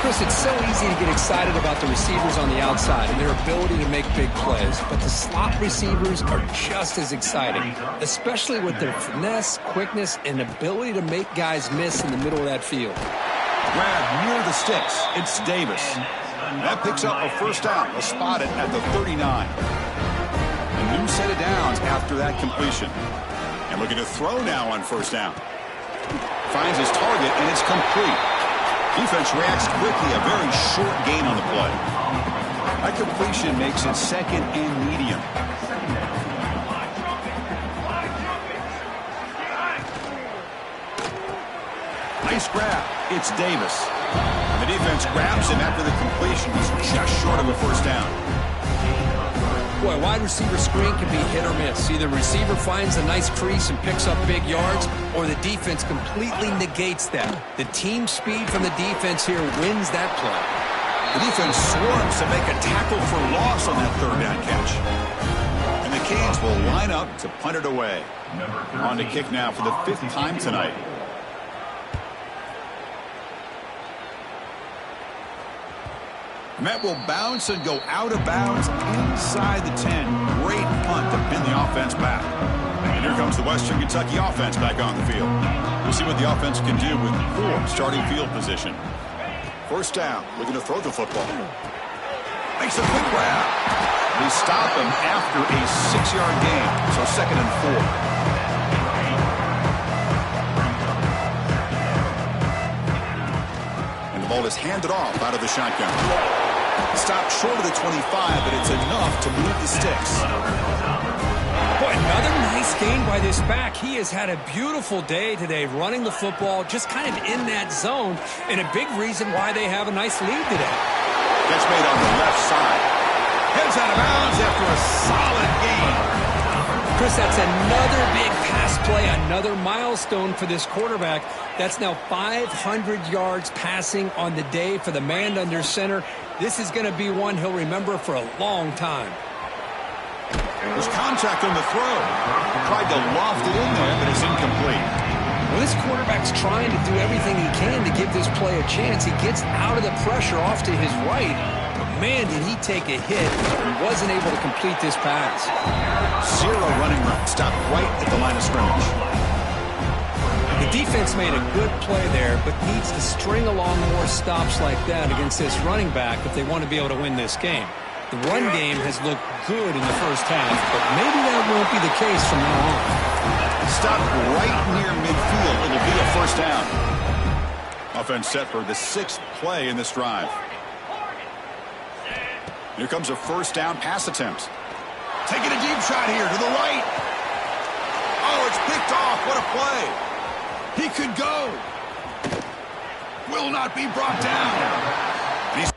Chris, it's so easy to get excited about the receivers on the outside and their ability to make big plays, but the slot receivers are just as exciting, especially with their finesse, quickness, and ability to make guys miss in the middle of that field. Grab near the sticks. It's Davis. That picks up a first down. They'll spot it at the 39. A new set of downs after that completion. And looking to throw now on first down. Finds his target, and it's complete. Defense reacts quickly, a very short gain on the play. That completion makes it second and medium. Nice grab. It's Davis. And the defense grabs him after the completion. He's just short of a first down. Boy, wide receiver screen can be hit or miss. Either receiver finds a nice crease and picks up big yards, or the defense completely negates that. The team speed from the defense here wins that play. The defense swarms to make a tackle for loss on that third down catch. And the Canes will line up to punt it away. On to kick now for the 5th time tonight. And that will bounce and go out of bounds inside the 10. Great punt to pin the offense back. And here comes the Western Kentucky offense back on the field. We'll see what the offense can do with poor starting field position. First down, looking to throw the football. Makes a quick grab. We stop him after a 6-yard gain, so 2nd and 4. The ball is handed off out of the shotgun. Stopped short of the 25, but it's enough to move the sticks. Boy, another nice gain by this back. He has had a beautiful day today running the football, just kind of in that zone, and a big reason why they have a nice lead today. That's made on the left side. Heads out of bounds after a solid gain. Chris, that's another big pass play, another milestone for this quarterback. That's now 500 yards passing on the day for the man under center. This is going to be one he'll remember for a long time. There's contact on the throw. Tried to loft it in there, but it's incomplete. Well, this quarterback's trying to do everything he can to give this play a chance. He gets out of the pressure off to his right. Man, did he take a hit. He wasn't able to complete this pass. 0 running route. Stopped right at the line of scrimmage. The defense made a good play there, but needs to string along more stops like that against this running back if they want to be able to win this game. The run game has looked good in the first half, but maybe that won't be the case from now on. Stopped right near midfield. It'll be a first down. Offense set for the 6th play in this drive. Here comes a first down pass attempt. Taking a deep shot here to the right. Oh, it's picked off. What a play. He could go. Will not be brought down. And he's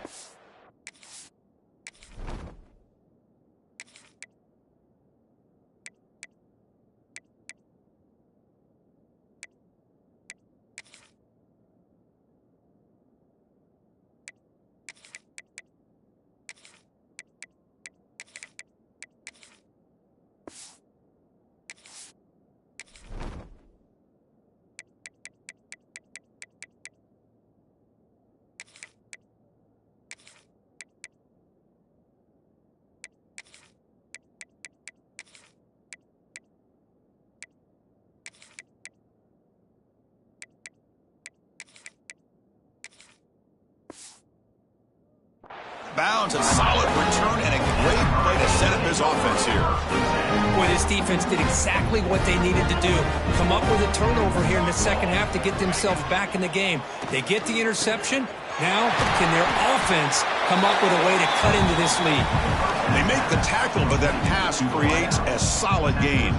bounds, a solid return, and a great play to set up his offense here. Boy, this defense did exactly what they needed to do. Come up with a turnover here in the second half to get themselves back in the game. They get the interception. Now, can their offense come up with a way to cut into this lead? They make the tackle, but that pass creates a solid gain.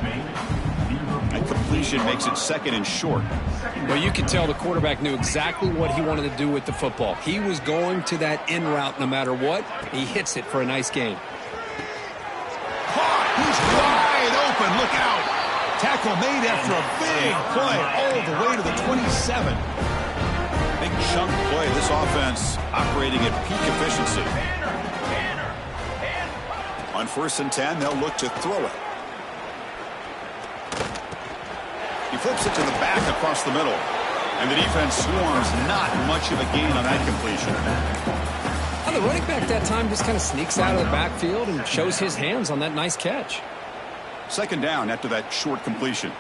And completion makes it 2nd and short. Well, you can tell the quarterback knew exactly what he wanted to do with the football. He was going to that in route no matter what. He hits it for a nice gain. Caught! He's wide open. Look out. Tackle made after a big play all the way to the 27. Big chunk play. This offense operating at peak efficiency. On 1st and 10, they'll look to throw it. He flips it to the back across the middle. And the defense swarms. Not much of a gain on that completion. Well, the running back that time just kind of sneaks out of the backfield and shows his hands on that nice catch. 2nd down after that short completion.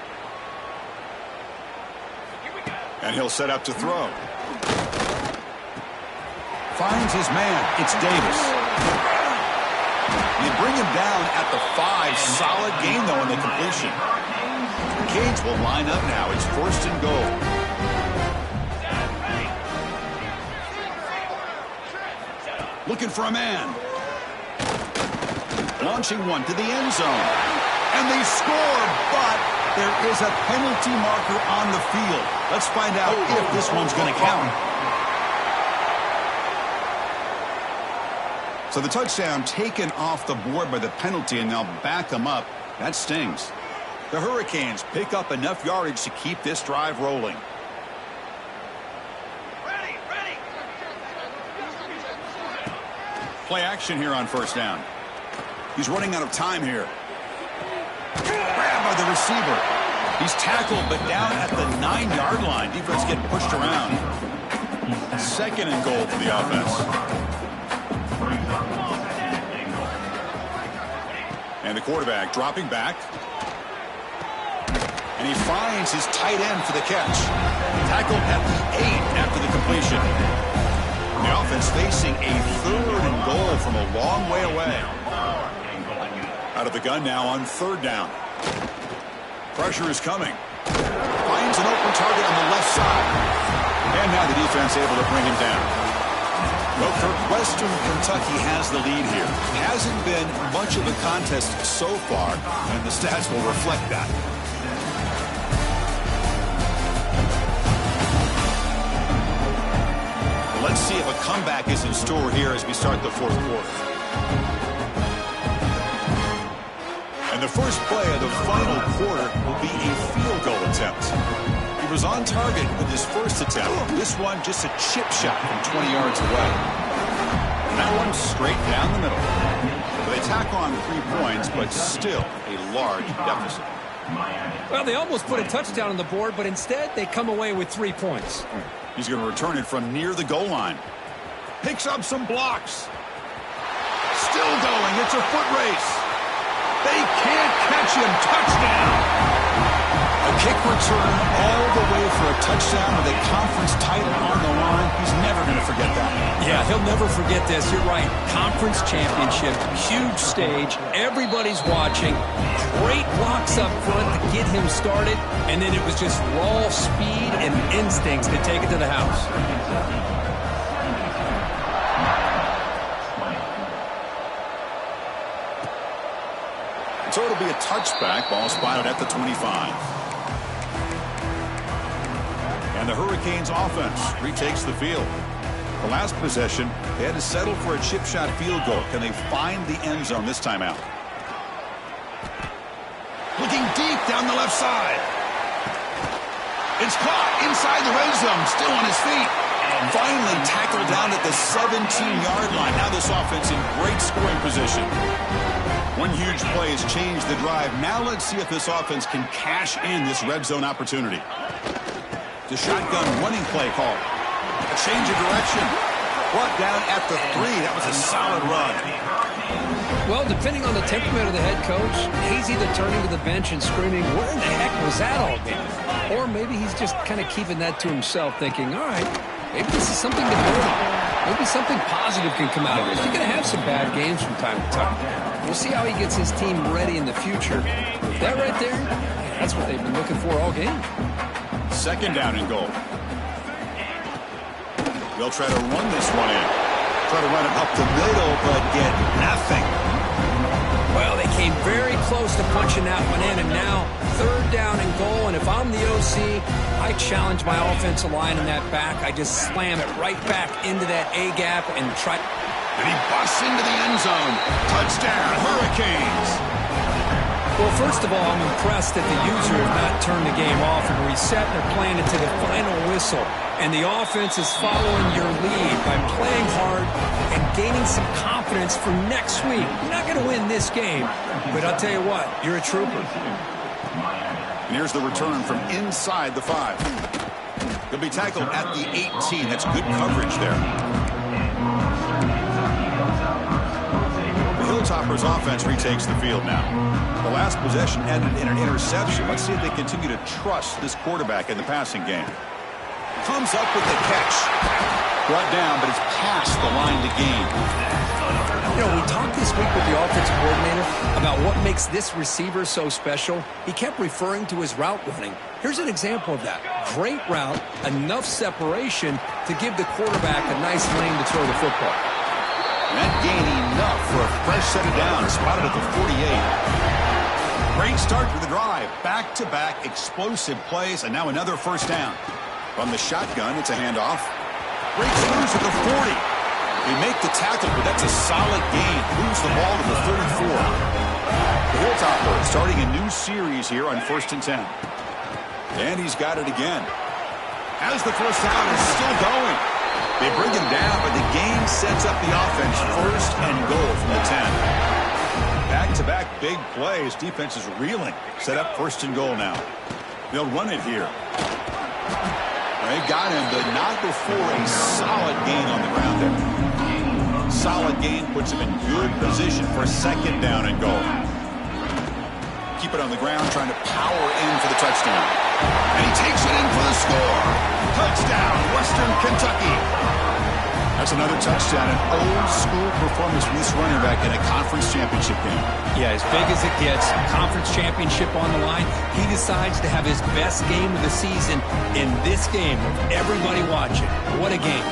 And he'll set up to throw. Finds his man. It's Davis. You bring him down at the 5. Solid gain, though, in the completion. The Canes will line up now. It's 1st and goal. Looking for a man. Launching one to the end zone. And they score, but There is a penalty marker on the field. Let's find out if this one's going to count. So the touchdown taken off the board by the penalty, and they'll back them up. That stings. The Hurricanes pick up enough yardage to keep this drive rolling. Play action here on first down. He's running out of time here. Grab by the receiver. He's tackled, but down at the 9-yard line. Defense getting pushed around. 2nd and goal for the offense. And the quarterback dropping back. And he finds his tight end for the catch. Tackled at the 8 after the completion. The offense facing a 3rd and goal from a long way away. Out of the gun now on 3rd down. Pressure is coming. Finds an open target on the left side. And now the defense able to bring him down. Well, Western Kentucky has the lead here. Hasn't been much of a contest so far, and the stats will reflect that. Let's see if a comeback is in store here as we start the 4th quarter. And the first play of the final quarter will be a field goal attempt. He was on target with his first attempt. This one just a chip shot from 20 yards away. And that one straight down the middle. They tack on 3 points, but still a large deficit. Well, they almost put a touchdown on the board, but instead they come away with 3 points. He's going to return it from near the goal line. Picks up some blocks. Still going. It's a foot race. They can't catch him. Touchdown. A kick return all the way for a touchdown with a conference title on the line. He's never going to forget that. Yeah, he'll never forget this. You're right. Conference championship, huge stage. Everybody's watching. Great blocks up front to get him started. And then it was just raw speed and instincts to take it to the house. So it'll be a touchback. Ball spotted at the 25. And the Hurricanes offense retakes the field. The last possession, they had to settle for a chip shot field goal. Can they find the end zone this time out? Looking deep down the left side. It's caught inside the red zone, still on his feet. Finally tackled down at the 17-yard line. Now this offense in great scoring position. One huge play has changed the drive. Now let's see if this offense can cash in this red zone opportunity. The shotgun running play call. A change of direction. Brought down at the 3. That was a solid run. Well, depending on the temperament of the head coach, he's either turning to the bench and screaming, where in the heck was that all game? Or maybe he's just kind of keeping that to himself, thinking, all right, maybe this is something to build on. Maybe something positive can come out of this. You're going to have some bad games from time to time. We'll see how he gets his team ready in the future. That right there, that's what they've been looking for all game. 2nd down and goal. They'll try to run this one in. Try to run it up the middle, but get nothing. Well, they came very close to punching that one in, and now 3rd down and goal. And if I'm the OC, I challenge my offensive line in that back. I just slam it right back into that A-gap and try. And he busts into the end zone. Touchdown, Hurricanes. Well, first of all, I'm impressed that the user have not turned the game off and reset. They're playing it to the final whistle. And the offense is following your lead by playing hard and gaining some confidence for next week. You're not going to win this game, but I'll tell you what, you're a trooper. And here's the return from inside the 5. He'll be tackled at the 18. That's good coverage there. The Hilltoppers offense retakes the field now. The last possession ended in an interception. Let's see if they continue to trust this quarterback in the passing game. Comes up with the catch. Brought down, but it's past the line to gain. You know, we talked this week with the offensive coordinator about what makes this receiver so special. He kept referring to his route running. Here's an example of that. Great route, enough separation to give the quarterback a nice lane to throw the football. That gained enough for a fresh set of downs, spotted at the 48. Great start to the drive. Back-to-back explosive plays, and now another first down. From the shotgun, it's a handoff. Breaks loose at the 40. They make the tackle, but that's a solid gain. Moves the ball to the 34. The Hilltoppers starting a new series here on 1st and 10. And he's got it again. As the first down is still going. They bring him down, but the game sets up the offense 1st and goal from the 10. Back-to-back big plays. Defense is reeling. Set up 1st and goal now. They'll run it here. They got him, but not before a solid gain on the ground there. Solid gain puts him in good position for 2nd down and goal. Keep it on the ground, trying to power in for the touchdown. And he takes it in for the score. Touchdown, Western Kentucky. That's another touchdown, an old-school performance from this running back in a conference championship game. Yeah, as big as it gets, conference championship on the line. He decides to have his best game of the season in this game with everybody watching. What a game.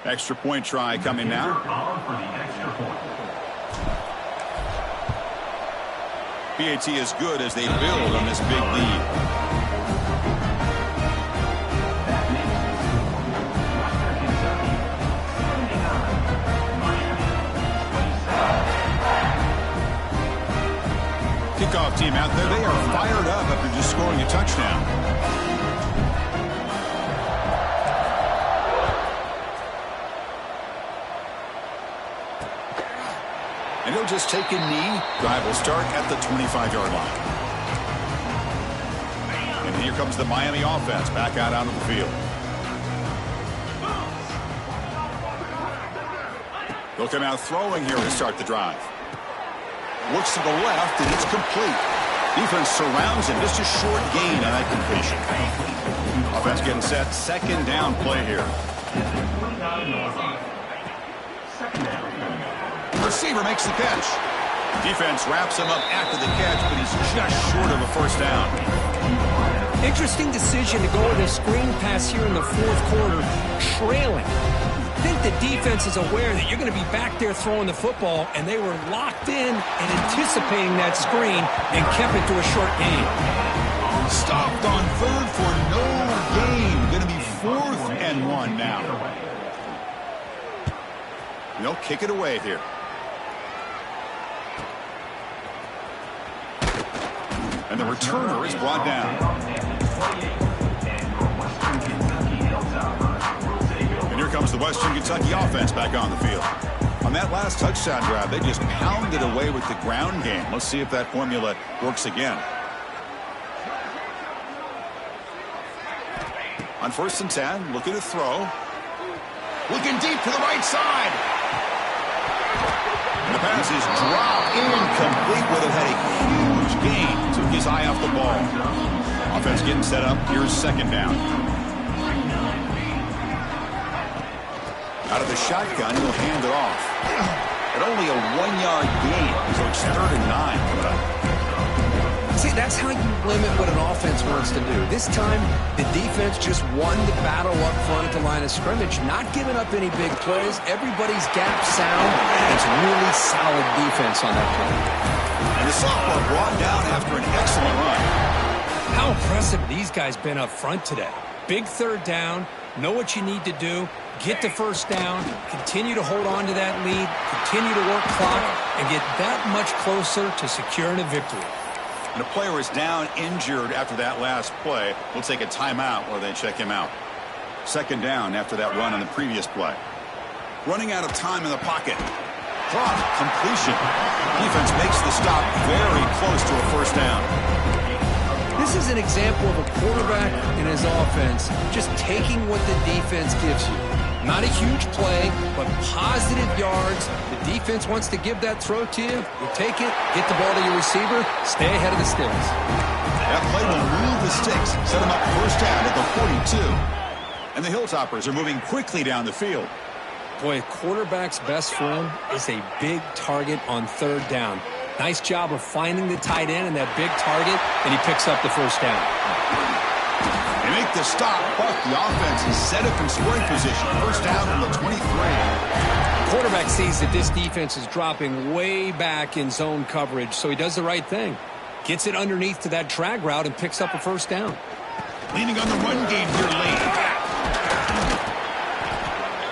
Extra point try coming now. PAT is good as they build on this big lead. Kickoff team out there. They are fired up after just scoring a touchdown. And he'll just take a knee. Drive will start at the 25-yard line. And here comes the Miami offense back out onto the field. They'll come out throwing here to start the drive. Looks to the left, and it's complete. Defense surrounds him. Just a short gain on that completion. Offense getting set. 2nd down play here. Receiver makes the catch. Defense wraps him up after the catch, but he's just short of a 1st down. Interesting decision to go with a screen pass here in the 4th quarter, trailing. I think the defense is aware that you're going to be back there throwing the football, and they were locked in and anticipating that screen and kept it to a short gain. Stopped on 3rd for no gain. Going to be 4th and 1 now. They'll kick it away here. And the returner is brought down. And here comes the Western Kentucky offense back on the field. On that last touchdown drive, they just pounded away with the ground game. Let's see if that formula works again. On 1st and 10, looking to throw. Looking deep to the right side. And the pass is dropped incomplete, where they had a huge gain. Took his eye off the ball. Offense getting set up. Here's 2nd down. Out of the shotgun, he'll hand it off. But only a 1-yard gain, so it's 3rd and 9 coming up. See, that's how you limit what an offense wants to do. This time, the defense just won the battle up front at the line of scrimmage, not giving up any big plays. Everybody's gap sound. It's really solid defense on that play. And the sophomore brought down after an excellent run. How impressive these guys been up front today. Big 3rd down, know what you need to do, get the 1st down, continue to hold on to that lead, continue to work clock, and get that much closer to securing a victory. And a player is down injured after that last play. We'll take a timeout while they check him out. 2nd down after that run on the previous play. Running out of time in the pocket. Clock completion. Defense makes the stop very close to a 1st down. This is an example of a quarterback and his offense just taking what the defense gives you. Not a huge play, but positive yards. The defense wants to give that throw to you. You take it, get the ball to your receiver, stay ahead of the sticks. That play will move the sticks, set them up 1st down at the 42. And the Hilltoppers are moving quickly down the field. Boy, a quarterback's best friend is a big target on 3rd down. Nice job of finding the tight end and that big target, and he picks up the first down. They make the stop, but the offense is set up in scoring position. First down from the 23. Quarterback sees that this defense is dropping way back in zone coverage, so he does the right thing. Gets it underneath to that drag route and picks up a first down. Leaning on the run game here late.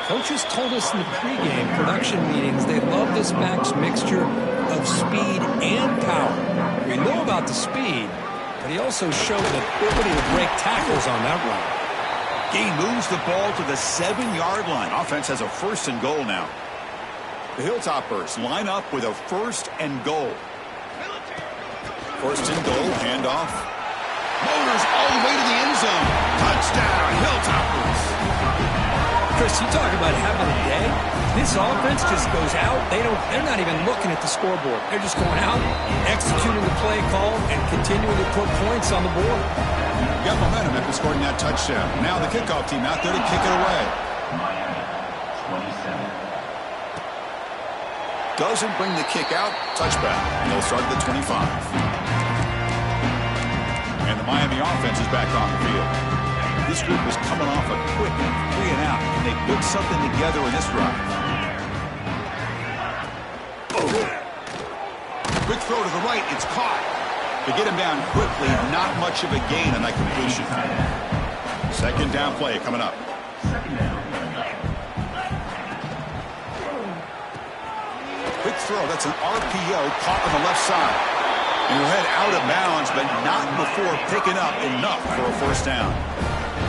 Coaches told us in the pregame production meetings they love this back's mixture of speed and power. We know about the speed, but he also showed the ability to break tackles on that run. Gain moves the ball to the 7-yard line. Offense has a first and goal now. The Hilltoppers line up with a first and goal. First and goal, handoff. Motors all the way to the end zone. Touchdown, Hilltoppers. Chris, you talk about having a day. This offense just goes out. They're not even looking at the scoreboard. They're just going out, executing the play call, and continuing to put points on the board. Got momentum after scoring that touchdown. Now the kickoff team out there to kick it away. Miami, 27. Doesn't bring the kick out. Touchback. And they'll start at the 25. And the Miami offense is back on the field. This group was coming off a quick 3-and-out, and they put something together in this drive. Quick throw to the right. It's caught. To get him down quickly, not much of a gain on that completion. Second down play coming up. Quick throw. That's an RPO caught on the left side. And he'll head out of bounds, but not before picking up enough for a first down.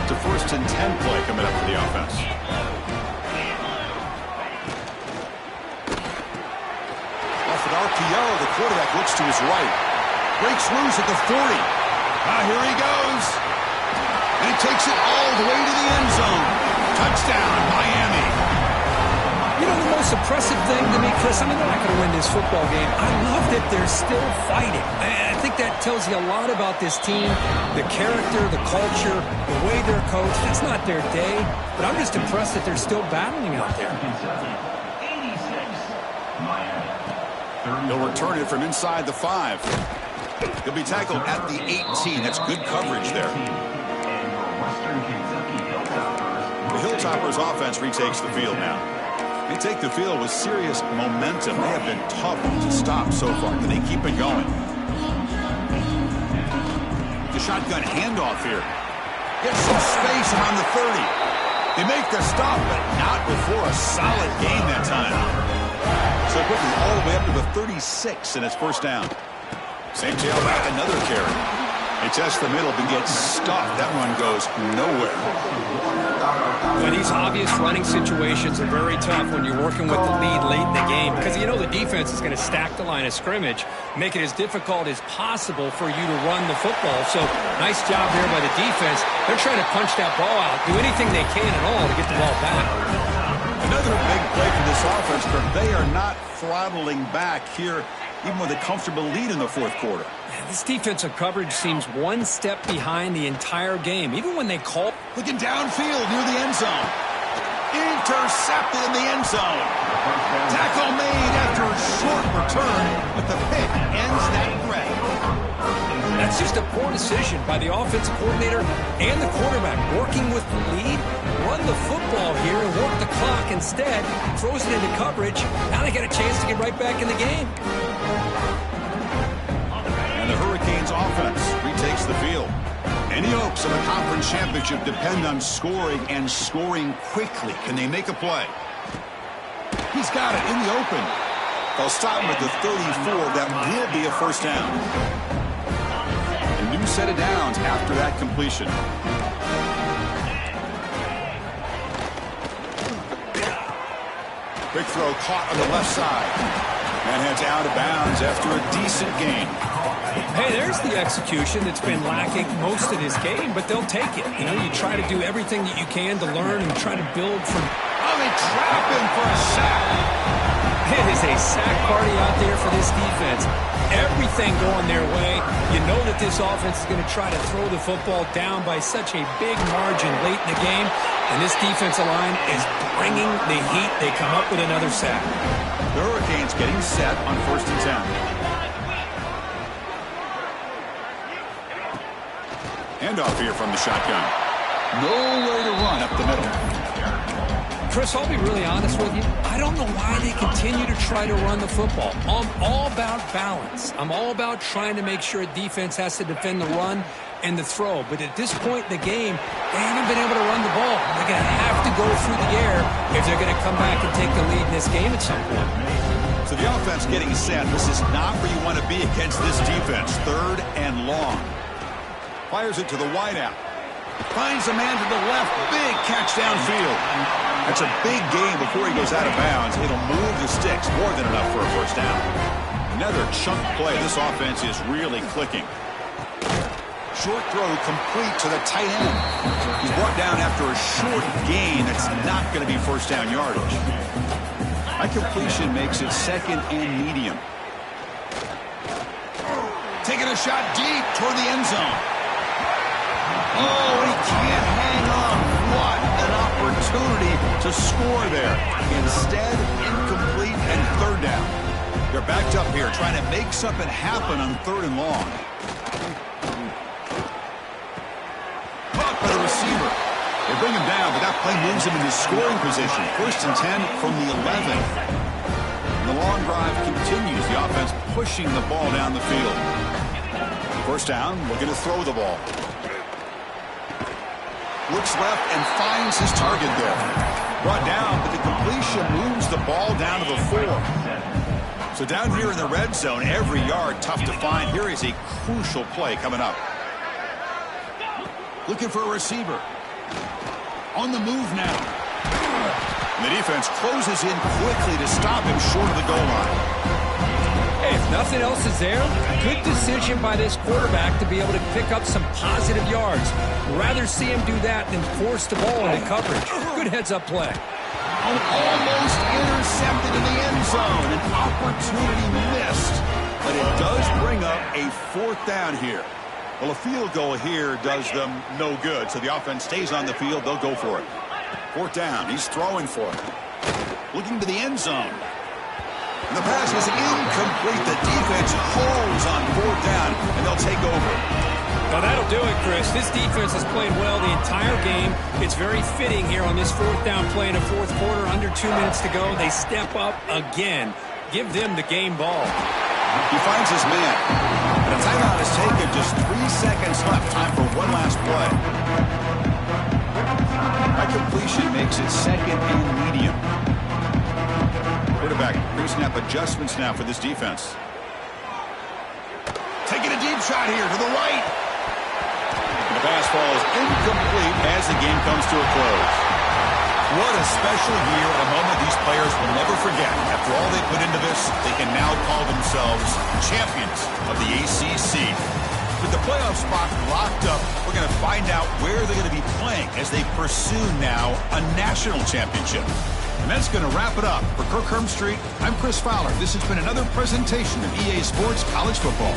It's a first and 10 play coming up for the offense. Off an RPO, the quarterback looks to his right. Breaks loose at the 40. Here he goes. And he takes it all the way to the end zone. Touchdown, Miami. You know, the most impressive thing to me, Chris, I mean, they're not going to win this football game. I love that they're still fighting. I think that tells you a lot about this team, the character, the culture, the way they're coached. It's not their day, but I'm just impressed that they're still battling out there. 86. Miami. He'll return it from inside the 5. He'll be tackled at the 18. That's good coverage there. The Hilltoppers offense retakes the field now. They take the field with serious momentum. They have been tough to stop so far. Can they keep it going? The shotgun handoff here. Gets some space around the 30. They make the stop, but not before a solid gain that time. So quickly all the way up to the 36 in his first down. Same tailback, another carry. They test the middle, but gets stuffed. That run goes nowhere. Well, these obvious running situations are very tough when you're working with the lead late in the game because you know the defense is going to stack the line of scrimmage, make it as difficult as possible for you to run the football. So nice job there by the defense. They're trying to punch that ball out, do anything they can at all to get the ball back. Another big play for this offense, but they are not throttling back here, even with a comfortable lead in the fourth quarter. This defensive coverage seems one step behind the entire game, even when they call. Looking downfield near the end zone. Intercepted in the end zone. Tackle made after a short return, but the pick ends that threat. That's just a poor decision by the offensive coordinator and the quarterback. Working with the lead, run the football here and work the clock instead. Throws it into coverage. Now they get a chance to get right back in the game. And the Hurricanes offense retakes the field. Any hopes of a conference championship depend on scoring and scoring quickly. Can they make a play? He's got it in the open. They'll stop him at the 34. That will be a first down. A new set of downs after that completion. Quick throw caught on the left side. And heads out of bounds after a decent gain. Hey, there's the execution that's been lacking most of this game, but they'll take it. You know, you try to do everything that you can to learn and try to build from. Oh, they trap him for a sack. It is a sack party out there for this defense. Everything going their way. You know that this offense is going to try to throw the football down by such a big margin late in the game, and this defensive line is bringing the heat. They come up with another sack. The Hurricanes getting set on 1st and 10. handoff here from the shotgun. Nowhere to run up the middle. Chris, I'll be really honest with you. I don't know why they continue to try to run the football. I'm all about balance. I'm all about trying to make sure defense has to defend the run and the throw. But at this point in the game, they haven't been able to run the ball. They're going to have to go through the air if they're going to come back and take the lead in this game at some point. So the offense getting set. This is not where you want to be against this defense. 3rd and long. Fires it to the wideout. Finds a man to the left. Big catch downfield. That's a big gain before he goes out of bounds. It'll move the sticks. More than enough for a first down. Another chunk play. This offense is really clicking. Short throw complete to the tight end. He's brought down after a short gain. That's not going to be first down yardage. That completion makes it 2nd and medium. Taking a shot deep toward the end zone. Oh, he can't hang on. What an opportunity to score there. Instead, incomplete and 3rd down. They're backed up here trying to make something happen on 3rd and long. Caught by the receiver. They bring him down, but that play moves him into scoring position. 1st and 10 from the 11. And the long drive continues. The offense pushing the ball down the field. 1st down, looking to throw the ball. Looks left and finds his target there. Brought down, but the completion moves the ball down to the 4. So down here in the red zone, every yard tough to find. Here is a crucial play coming up. Looking for a receiver. On the move now. And the defense closes in quickly to stop him short of the goal line. Hey, if nothing else is there, good decision by this quarterback to be able to pick up some positive yards. Rather see him do that than force the ball into coverage. Good heads-up play. Almost intercepted in the end zone. An opportunity missed. But it does bring up a 4th down here. Well, a field goal here does them no good. So the offense stays on the field. They'll go for it. 4th down. He's throwing for it. Looking to the end zone. And the pass is incomplete. The defense holds on 4th down, and they'll take over. Now that'll do it, Chris. This defense has played well the entire game. It's very fitting here on this 4th down play in the 4th quarter. Under 2 minutes to go. They step up again. Give them the game ball. He finds his man. And a timeout is taken. Just 3 seconds left. Time for one last play. That completion makes it 2nd and medium. Quarterback pre-snap adjustments now for this defense. Taking a deep shot here to the right. And the pass falls incomplete as the game comes to a close. What a special year, a moment these players will never forget. After all they put into this, they can now call themselves champions of the ACC. With the playoff spot locked up, we're going to find out where they're going to be playing as they pursue now a national championship. And that's going to wrap it up. For Kirk Hermstreet, I'm Chris Fowler. This has been another presentation of EA Sports College Football.